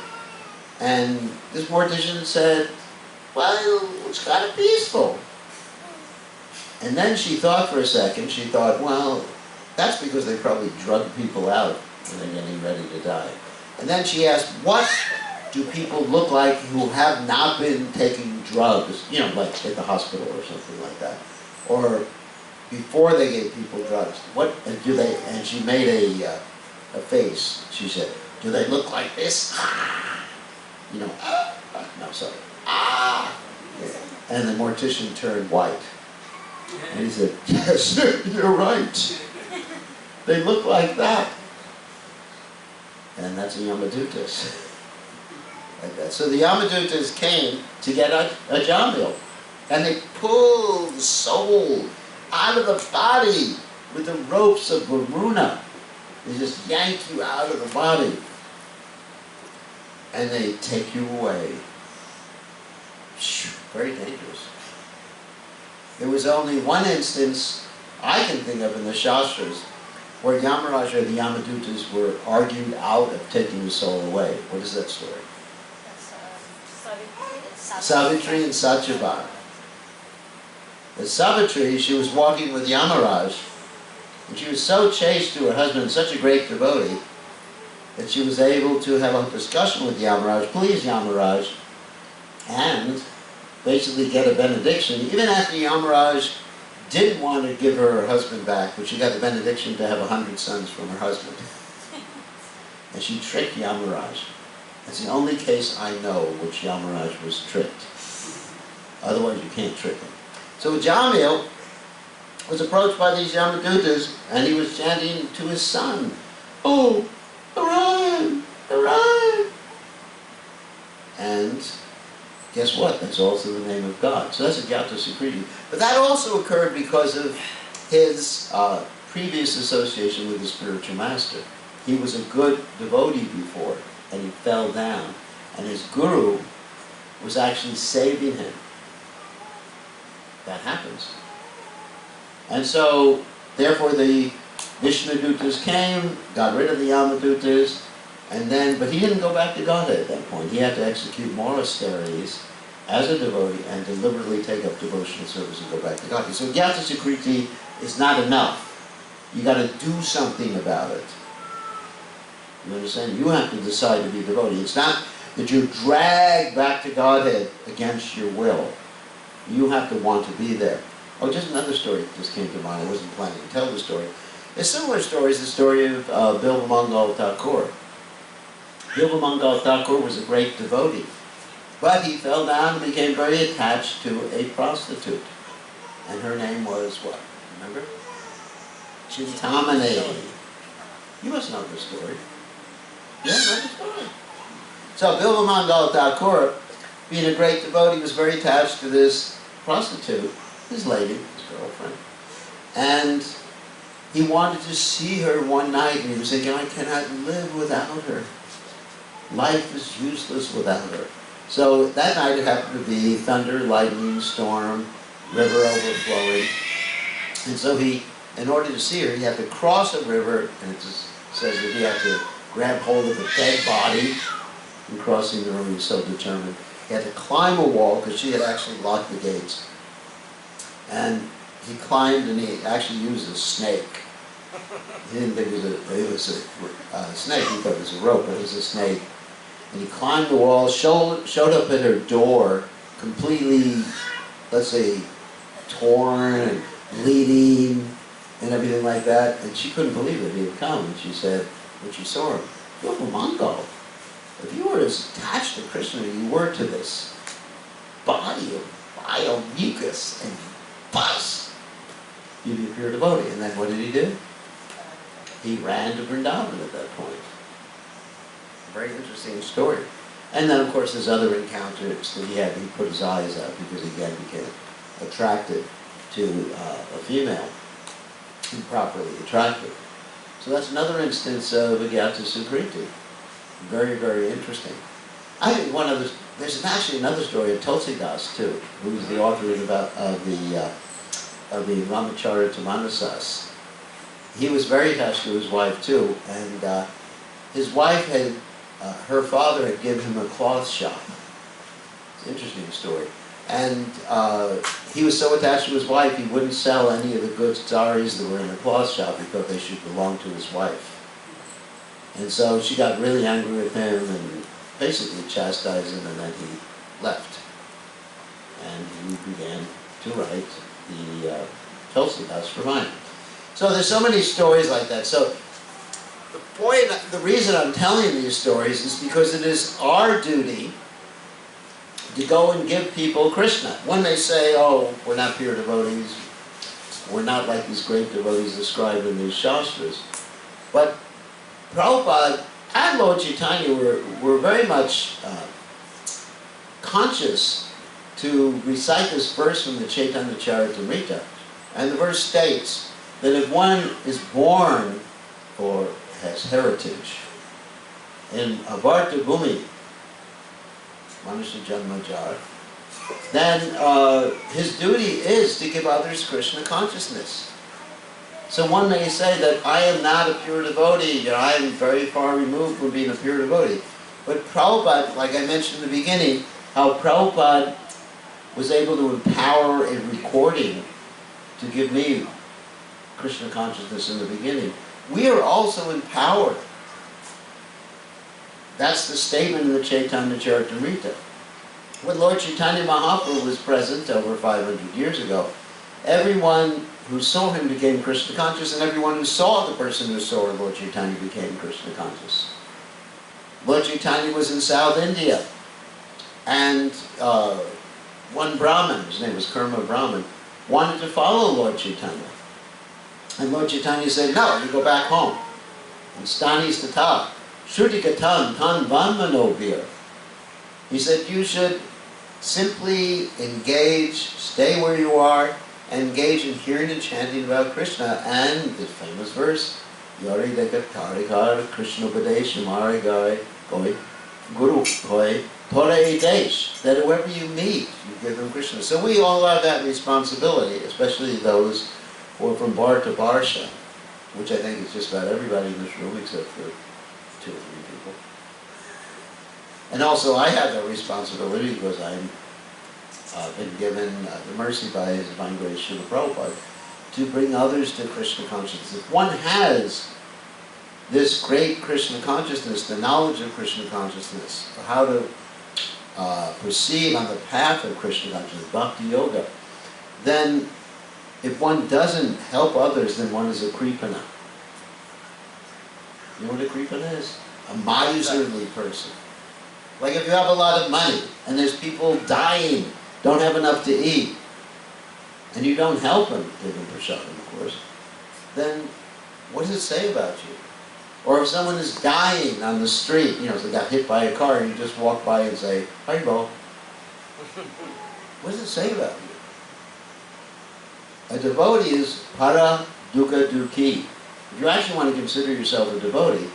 And this mortician said, well, it's kind of peaceful. And then she thought for a second, she thought, well, that's because they probably drug people out when they're getting ready to die. And then she asked, what do people look like who have not been taking drugs, like at the hospital or something like that, or before they gave people drugs? What do they? And she made a face. She said, Do they look like this? You know, no, sorry. And the mortician turned white. And he said, yes, you're right. They look like that. And that's the Yamadutas. Like that. So the Yamadutas came to get a Jamil. And they pulled the soul out of the body with the ropes of Varuna. They just yank you out of the body. And they take you away. Very dangerous. There was only one instance I can think of in the Shastras where Yamaraj or the Yamadutas were argued out of taking the soul away. What is that story? That's Savitri and Satyabhama. At Savitri, she was walking with Yamaraj, and she was so chaste to her husband, such a great devotee, that she was able to have a discussion with Yamaraj, please Yamaraj, and basically get a benediction, even after Yamaraj didn't want to give her husband back, but she got the benediction to have 100 sons from her husband. And she tricked Yamaraj. That's the only case I know which Yamaraj was tricked. Otherwise you can't trick him. So Jamil was approached by these Yamadutas, and he was chanting to his son, oh, Orion, Orion. And guess what? That's also the name of God. So that's a Gyata Sukriti. But that also occurred because of his previous association with the spiritual master. He was a good devotee before, and he fell down. And his guru was actually saving him. That happens. And so, therefore, the Vishnudutas came, got rid of the Yamadutas, and then, but he didn't go back to Godhead at that point. He had to execute more austerities as a devotee and deliberately take up devotional service and go back to Godhead. So Gyata Sukriti is not enough. You got to do something about it. You understand? You have to decide to be a devotee. It's not that you're dragged back to Godhead against your will. You have to want to be there. Oh, just another story that just came to mind. I wasn't planning to tell the story. A similar story is the story of Bilvamangal Thakur. Bilvamangal Thakur was a great devotee, but he fell down and became very attached to a prostitute. And her name was what? Remember? Chintamani. You must know the story. You know the story. So Bilvamangal Thakur, being a great devotee, was very attached to this prostitute, his lady, his girlfriend. And he wanted to see her one night, and he was thinking, I cannot live without her. Life is useless without her. So that night it happened to be thunder, lightning, storm, river overflowing. And so he, in order to see her, he had to cross a river, and it just says that he had to grab hold of a dead body in crossing the river. He was so determined. He had to climb a wall, because she had actually locked the gates. And he climbed, and he actually used a snake. He didn't think it was a snake, he thought it was a rope, but it was a snake. And he climbed the wall, showed up at her door, completely, let's say, torn and bleeding and everything like that. And she couldn't believe that he had come. And she said, when she saw him, you're a Mongol. If you were as attached to Krishna as you were to this body of vile mucus and pus, you'd be a pure devotee. And then what did he do? He ran to Vrindavan at that point. Very interesting story. And then, of course, there's other encounters that he had. He put his eyes out because he again became attracted to a female, improperly attracted. So that's another instance of Agyata Sukriti. Very, very interesting. I think there's actually another story of Tulsidas too, who's the author of the Ramacharitamanasas. He was very attached to his wife too, and his wife had, her father had given him a cloth shop. It's an interesting story. And he was so attached to his wife, he wouldn't sell any of the good saris that were in the cloth shop. He thought they should belong to his wife. And so she got really angry with him and basically chastised him, and then he left. And he began to write the Tulsidas Ramayana. So there's so many stories like that. So The reason I'm telling these stories is because it is our duty to go and give people Krishna. One may say, oh, we're not pure devotees, we're not like these great devotees described in these shastras. But Prabhupada and Lord Chaitanya were very much conscious to recite this verse from the Chaitanya Charitamrita. And the verse states that if one is born or has heritage in Avarta Bhumi, Manusya Janmajar, then his duty is to give others Krishna consciousness. So one may say that I am not a pure devotee, I am very far removed from being a pure devotee. But Prabhupada, like I mentioned in the beginning, how Prabhupada was able to empower a recording to give me Krishna consciousness in the beginning. We are also empowered. That's the statement in the Chaitanya Charitamrita. When Lord Chaitanya Mahaprabhu was present over 500 years ago, everyone who saw him became Krishna conscious, and everyone who saw the person who saw Lord Chaitanya became Krishna conscious. Lord Chaitanya was in South India, and one Brahmin, his name was Kurma Brahmin, wanted to follow Lord Chaitanya. And Lord Chaitanya said, no, you go back home. And Stanis Tata, Shrutikatan Tan Vanmanovir. He said, you should simply engage, stay where you are, and engage in hearing and chanting about Krishna. And this famous verse, Yari Dekatarikar Krishna Badesh Marigai Goi Guru Goi Tore Desh, that whoever you meet, you give them Krishna. So we all have that responsibility, especially those who are from Bar to Barsha, which I think is just about everybody in this room except for 2 or 3 people. And also I have that responsibility because I've been given the mercy by His Divine Grace Srila Prabhupada to bring others to Krishna consciousness. If one has this great Krishna consciousness, the knowledge of Krishna consciousness, how to proceed on the path of Krishna consciousness, Bhakti Yoga, then if one doesn't help others, then one is a kripana. You know what a kripana is? A miserly person. Like if you have a lot of money and there's people dying, don't have enough to eat, and you don't help them, give them prasadam, of course, then what does it say about you? Or if someone is dying on the street, so they got hit by a car, and you just walk by and say, Haribo. What does it say about you? A devotee is para dukkha dukhi. If you actually want to consider yourself a devotee,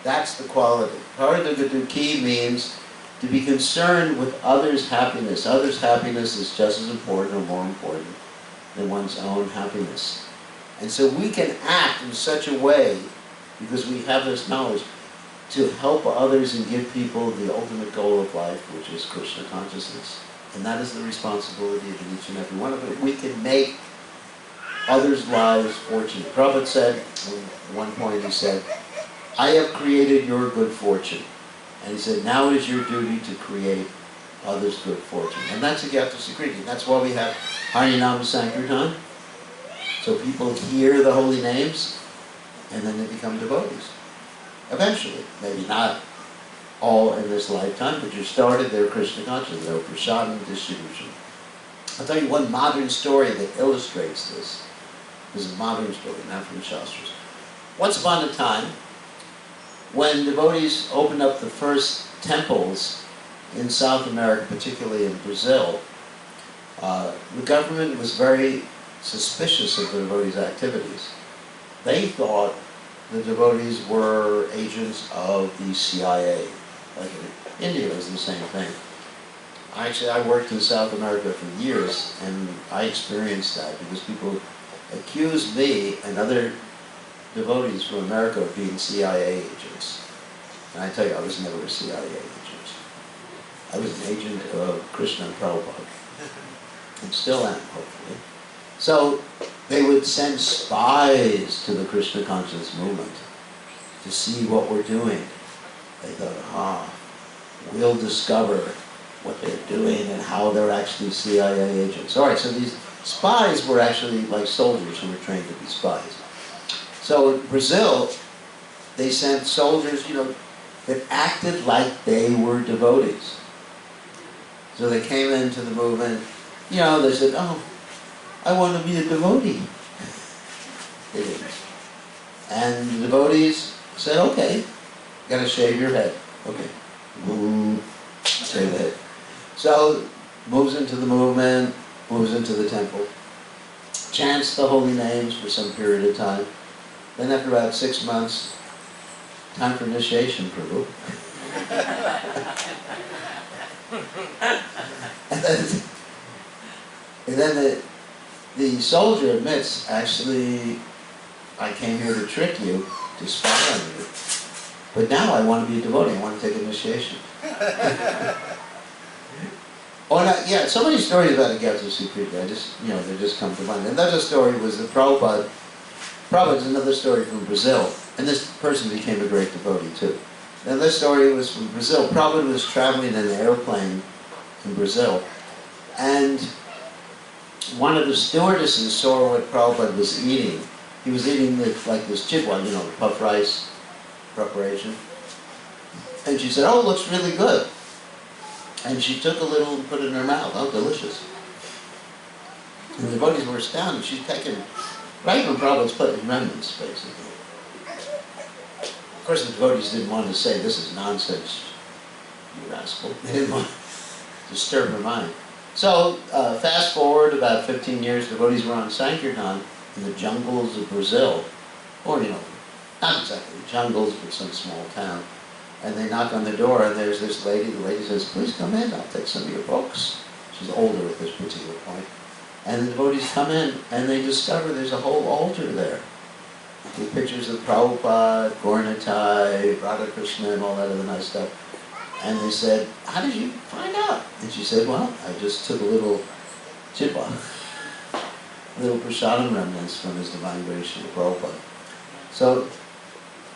that's the quality. Para dukkha dukhi means to be concerned with others' happiness. Others' happiness is just as important or more important than one's own happiness. And so we can act in such a way, because we have this knowledge, to help others and give people the ultimate goal of life, which is Krishna consciousness. And that is the responsibility of each and every one of us. We can make others' lives fortunate. Prabhupada said, at one point he said, I have created your good fortune. And he said, now it is your duty to create others' good fortune. And that's a Gyata Sikriti. That's why we have Harinam Sankirtan. So people hear the holy names, and then they become devotees. Eventually. Maybe not all in this lifetime, but you started their Krishna consciousness, their prasadam distribution. I'll tell you one modern story that illustrates this. This is a modern story, not from the Shastras. Once upon a time, when devotees opened up the first temples in South America, particularly in Brazil, the government was very suspicious of the devotees' activities. They thought the devotees were agents of the CIA. Like in India, it was the same thing. Actually, I worked in South America for years, and I experienced that because people accused me and other devotees from America of being CIA agents. And I tell you, I was never a CIA agent. I was an agent of Krishna and Prabhupada. And still am, hopefully. So they would send spies to the Krishna consciousness movement to see what we're doing. They thought, we'll discover what they're doing and how they're actually CIA agents. All right, so these spies were actually like soldiers who were trained to be spies. So in Brazil, they sent soldiers, that acted like they were devotees. So they came into the movement, they said, oh, I want to be a devotee. They didn't. And the devotees said, okay, you gotta shave your head. Okay. Shave the head. So, moves into the movement, moves into the temple, chants the holy names for some period of time. Then after about 6 months, time for initiation, Prabhu. and then the soldier admits, actually, I came here to trick you, to spy on you. But now I want to be a devotee, I want to take initiation. Yeah, so many stories about Agyato Sukriti, they just come to mind. Another story was that Prabhupada's another story from Brazil, and this person became a great devotee too. Now this story was from Brazil. Prabhupada was traveling in an airplane in Brazil, and one of the stewardesses saw what Prabhupada was eating. He was eating like this chibwa, the puff rice preparation. And she said, oh, it looks really good. And she took a little and put it in her mouth. Oh, delicious. And the devotees were astounded. She'd taken right from Prabhupada's plate in remnants, basically. Of course, the devotees didn't want to say, this is nonsense, you rascal. They didn't want to disturb her mind. So, fast forward about 15 years, devotees were on Sankirtan in the jungles of Brazil, or, not exactly jungles, but some small town. And they knock on the door, and there's this lady. The lady says, please come in, I'll take some of your books. She's older at this particular point. And the devotees come in, and they discover there's a whole altar there with pictures of Prabhupada, Gaurnitai, Radha Krishna, and all that other nice stuff. And they said, how did you find out? And she said, well, I just took a little chidwa, little prasadam remnants from His Divine Grace Srila Prabhupada. So,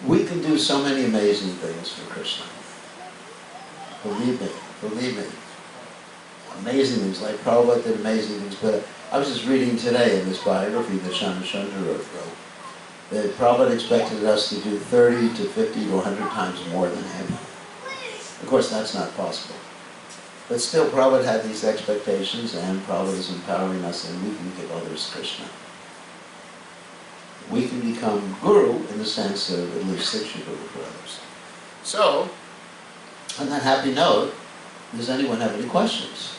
we can do so many amazing things for Krishna. Believe me. Amazing things, like Prabhupada did amazing things. But I was just reading today in this biography that Shamachandra wrote, that Prabhupada expected us to do 30 to 50 to 100 times more than him. Of course, that's not possible. But still, Prabhupada had these expectations, and Prabhupada is empowering us, and we can give others Krishna. We can become guru in the sense of at least Siksha guru for others. So, on that happy note, does anyone have any questions?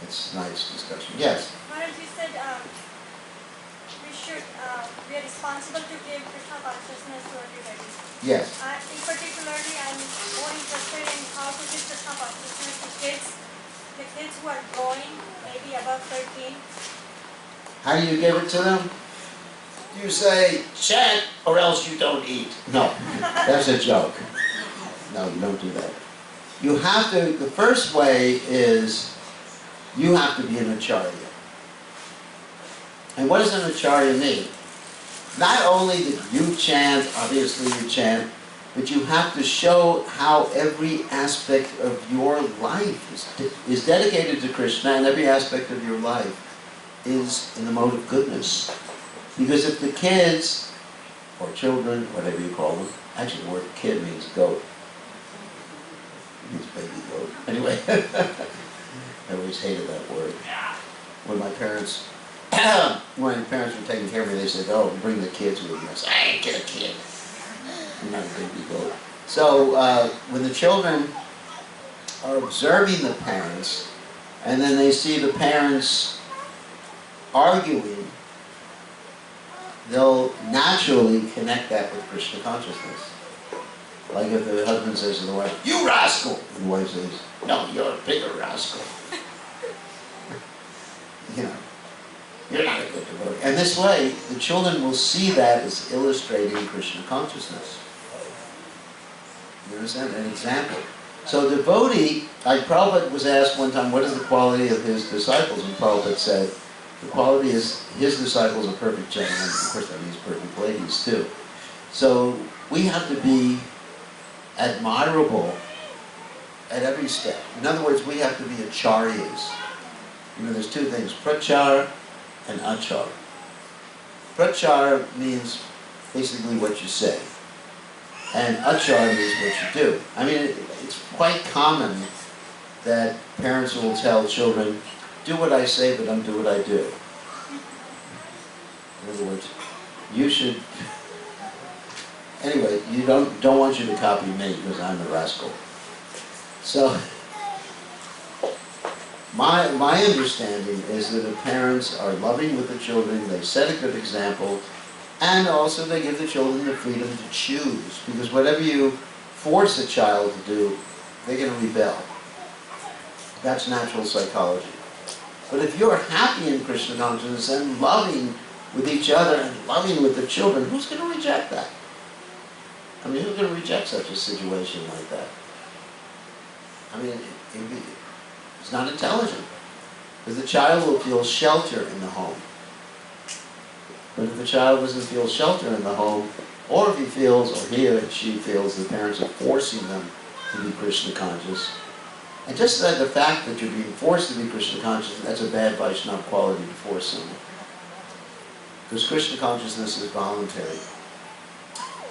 It's a nice discussion. Yes? Maharaj, you said we are responsible to give Krishna consciousness to everybody. Yes. In particularly, I'm more interested in how to give Krishna consciousness to the kids who are growing, maybe above 13. How do you give it to them? You say, chant or else you don't eat. No, that's a joke. No, you don't do that. You have to, the first way is, you have to be an acharya. And what does an acharya mean? Not only that you chant, obviously you chant, but you have to show how every aspect of your life is dedicated to Krishna, and every aspect of your life is in the mode of goodness. Because if the kids, or children, whatever you call them, actually the word kid means goat. It means baby goat. Anyway, I always hated that word. When my parents were taking care of me, they said, oh, bring the kids with you. I said, I ain't get a kid. I'm not a baby goat. So when the children are observing the parents, and then they see the parents arguing, they'll naturally connect that with Krishna consciousness. Like if the husband says to the wife, you rascal! And the wife says, no, you're a bigger rascal. You're not a good devotee. And this way, the children will see that as illustrating Krishna consciousness. You understand? An example. So devotee, like Prabhupada was asked one time, what is the quality of his disciples? And Prabhupada said, the quality is his disciples are perfect gentlemen. Of course that means perfect ladies too. So we have to be admirable at every step. In other words, we have to be acharyas. There's two things, prachar and achar. Prachar means basically what you say. And achar means what you do. I mean, it's quite common that parents will tell children, do what I say, but don't do what I do. In other words, you should... Anyway, you don't want you to copy me because I'm a rascal. So, my understanding is that the parents are loving with the children, they set a good example, and also they give the children the freedom to choose. Because whatever you force a child to do, they're going to rebel. That's natural psychology. But if you're happy in Krishna consciousness and loving with each other and loving with the children, who's going to reject that? I mean, who's going to reject such a situation like that? I mean, it's not intelligent. Because the child will feel shelter in the home. But if the child doesn't feel shelter in the home, or if he feels, or he or she feels the parents are forcing them to be Krishna conscious, and just that the fact that you're being forced to be Krishna conscious, that's a bad Vaishnava quality to force someone. Because Krishna consciousness is voluntary.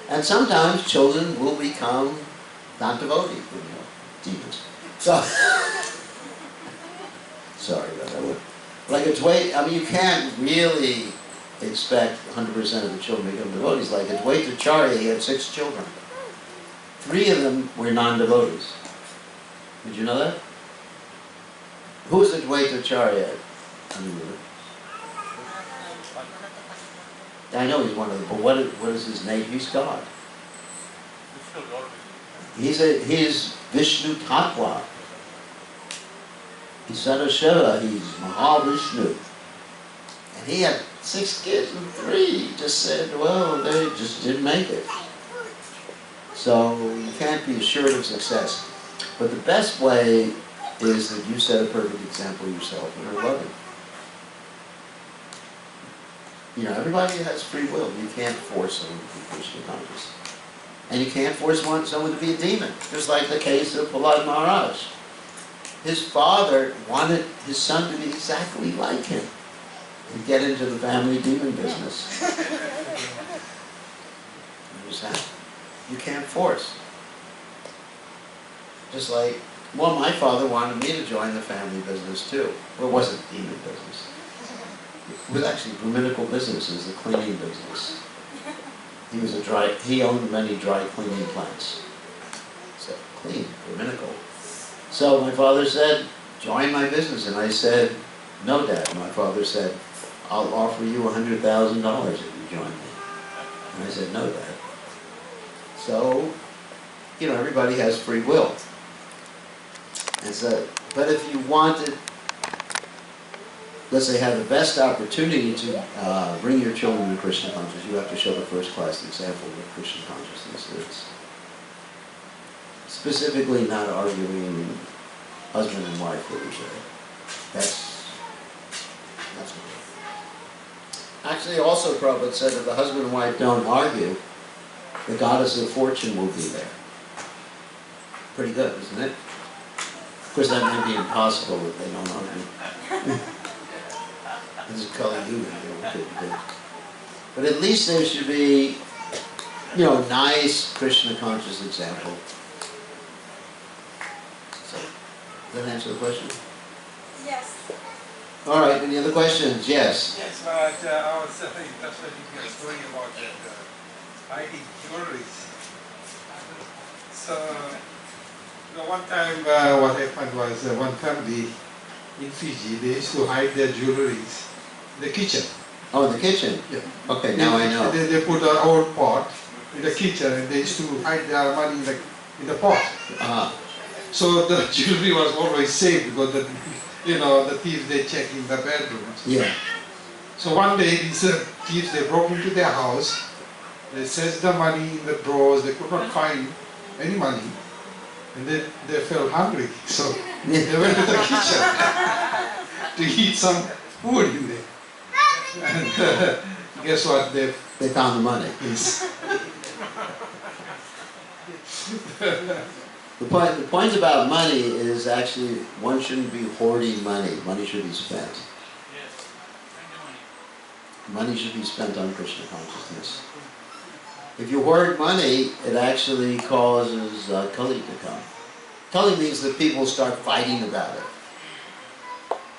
And sometimes children will become not devotees, demons. So, sorry about that one. Like a Dwait, I mean, you can't really expect 100% of the children to become devotees. Like a Dvaitacharya, he had 6 children. 3 of them were non-devotees. Did you know that? Who is a Dvaitacharya? I know he's one of them, but what is his name? He's God. He's Vishnu Tattva. He's Sadasheva, he's Mahavishnu. And he had 6 kids and 3 just said, well, they just didn't make it. So you can't be assured of success. But the best way is that you set a perfect example yourself and are loving. You know, everybody has free will. You can't force someone to be Krishna conscious. And you can't force someone to be a demon. Just like the case of Maharaj. His father wanted his son to be exactly like him and get into the family demon business. Understand? You can't force. Just like, well, my father wanted me to join the family business too. Well, it wasn't demon business. It was actually Brahminical businesses, the cleaning business. He owned many dry cleaning plants. So, clean, Brahminical. So my father said, join my business. And I said, no, Dad. My father said, I'll offer you $100,000 if you join me. And I said, no, Dad. So, you know, everybody has free will. And so, but if you wanted, let's say, have the best opportunity to bring your children to Krishna consciousness, you have to show the first-class example of what Krishna consciousness is. Specifically, not arguing husband and wife with each other. That's what. Actually, also Prabhupada said if the husband and wife don't argue, the goddess of fortune will be there. Pretty good, isn't it? Of course, that may be impossible if they don't argue. This is Kali Yuga. But at least there should be, you know, a nice Krishna conscious example. So, does that answer the question? Yes. All right, any other questions? Yes. Yes, but I was interested in your story about that hiding jewelries. So, one time what happened was one family in Fiji, they used to hide their jewelries in the kitchen. Oh, in the kitchen? Yeah. Okay, now I know. They put an old pot in the kitchen and they used to hide their money in the pot. So the jewelry was always safe because the thieves, they check in the bedrooms. Yeah. So one day these thieves, they broke into their house, they searched the money in the drawers, they could not find any money, and they felt hungry. So they went to the kitchen to eat some food in there. And guess what? They found the money. Yes. The point about money is actually one shouldn't be hoarding money. Money should be spent. Money should be spent on Krishna consciousness. If you hoard money, it actually causes Kali to come. Kali means that people start fighting about it.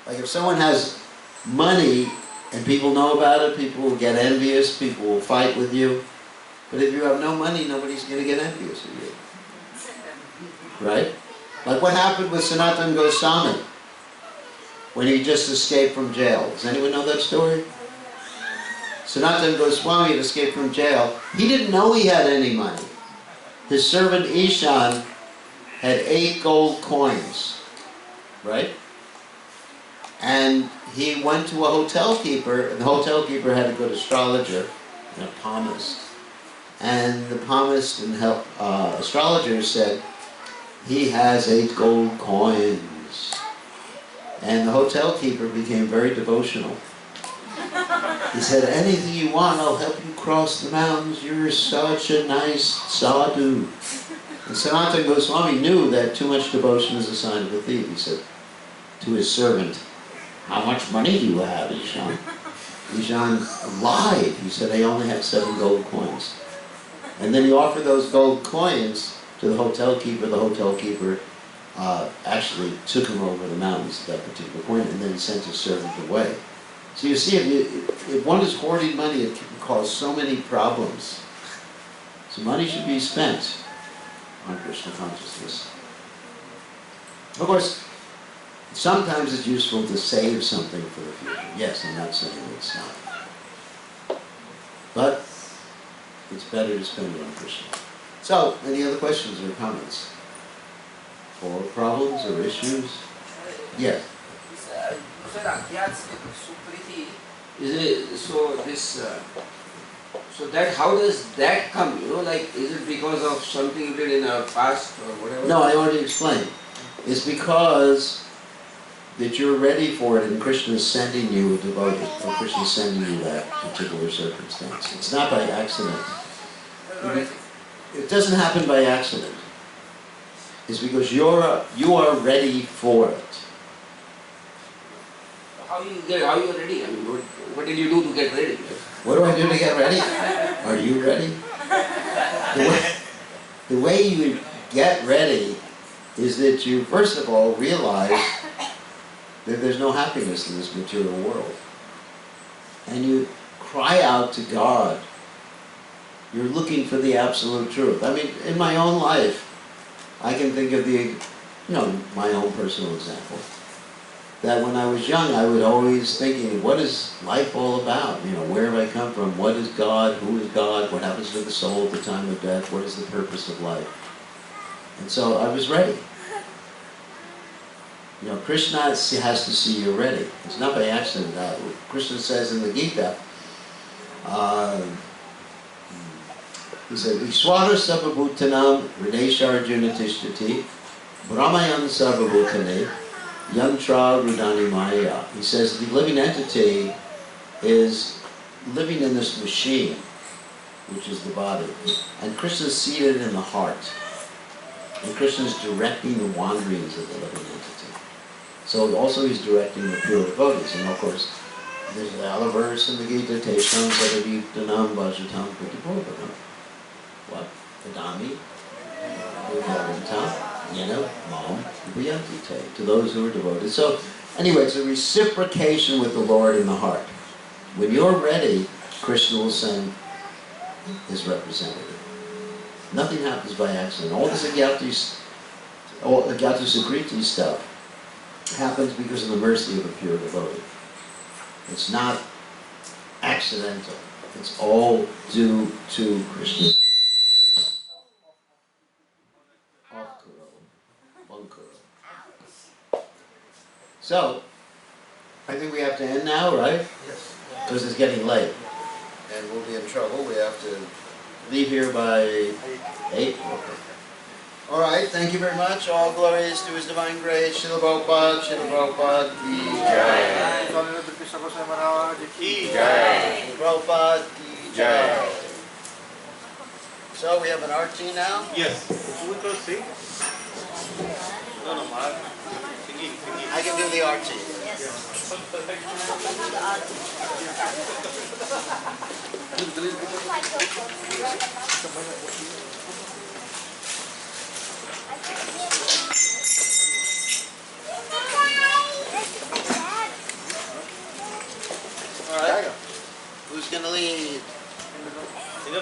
Like if someone has money and people know about it, people will get envious, people will fight with you. But if you have no money, nobody's going to get envious of you. Right? Like what happened with Sanatana Goswami when he just escaped from jail. Does anyone know that story? Sanatana Goswami had escaped from jail. He didn't know he had any money. His servant Ishan had 8 gold coins, right? And he went to a hotel keeper, and the hotel keeper had a good astrologer and a palmist. And the palmist and astrologer said, he has 8 gold coins. And the hotel keeper became very devotional. He said, anything you want, I'll help you cross the mountains. You're such a nice sadhu. And Sanatana Goswami knew that too much devotion is a sign of a thief. He said to his servant, how much money do you have, Ishan? Ishan lied. He said, I only have 7 gold coins. And then he offered those gold coins to the hotel keeper. The hotel keeper actually took him over the mountains at that particular point and then sent his servant away. So you see, if one is hoarding money, it can cause so many problems. So money should be spent on Krishna consciousness. Of course, sometimes it's useful to save something for the future. Yes, I'm not saying it's not. But it's better to spend it on Krishna. So, any other questions or comments? Or problems or issues? Yes. Sir, Supriti, is it, so this, so that, how does that come, you know, like, is it because of something you did in our past or whatever? No, I already explained. It's because that you're ready for it and Krishna is sending you a devotee, or Krishna is sending you that particular circumstance. It's not by accident. It doesn't happen by accident. It's because you are ready for it. How you are ready? I mean, what did you do to get ready? What do I do to get ready? Are you ready? The way you get ready is that you, first of all, realize that there's no happiness in this material world. And you cry out to God. You're looking for the absolute truth. I mean, in my own life, I can think of my own personal example. That when I was young, I was always thinking, what is life all about? Where have I come from? What is God? Who is God? What happens to the soul at the time of death? What is the purpose of life? And so I was ready. Krishna has to see you're ready. It's not by accident. Krishna says in the Gita, he said, Ishwara Sarvabhutanam Hrideshar Arjuna Tishtati Brahmayan Sarvabhutane Yantra Rudani Maya. He says the living entity is living in this machine, which is the body. And Krishna is seated in the heart. And Krishna is directing the wanderings of the living entity. So also he's directing the pure devotees. And of course, there's the other verse in the Gita, Tesham Sarvabhutanam Vajatam Pratibodhakam. What? Vedami, Mom, Viyantite, to those who are devoted. So, anyway, it's a reciprocation with the Lord in the heart. When you're ready, Krishna will send his representative. Nothing happens by accident. All this Agyata Sukriti stuff happens because of the mercy of a pure devotee. It's not accidental. It's all due to Krishna. So, I think we have to end now, right? Yes. Because it's getting late. And we'll be in trouble. We have to leave here by 8. All right, thank you very much. All glories to His Divine Grace. Srila Prabhupada ki jai. Krishna Goswami Maharaj ki Jai. Prabhupada ki jai. So we have an arti now? Yes. Who will sing? No, Maharaj. Singing. I can do the arti. Yes. Alright. Who's gonna lead? Ini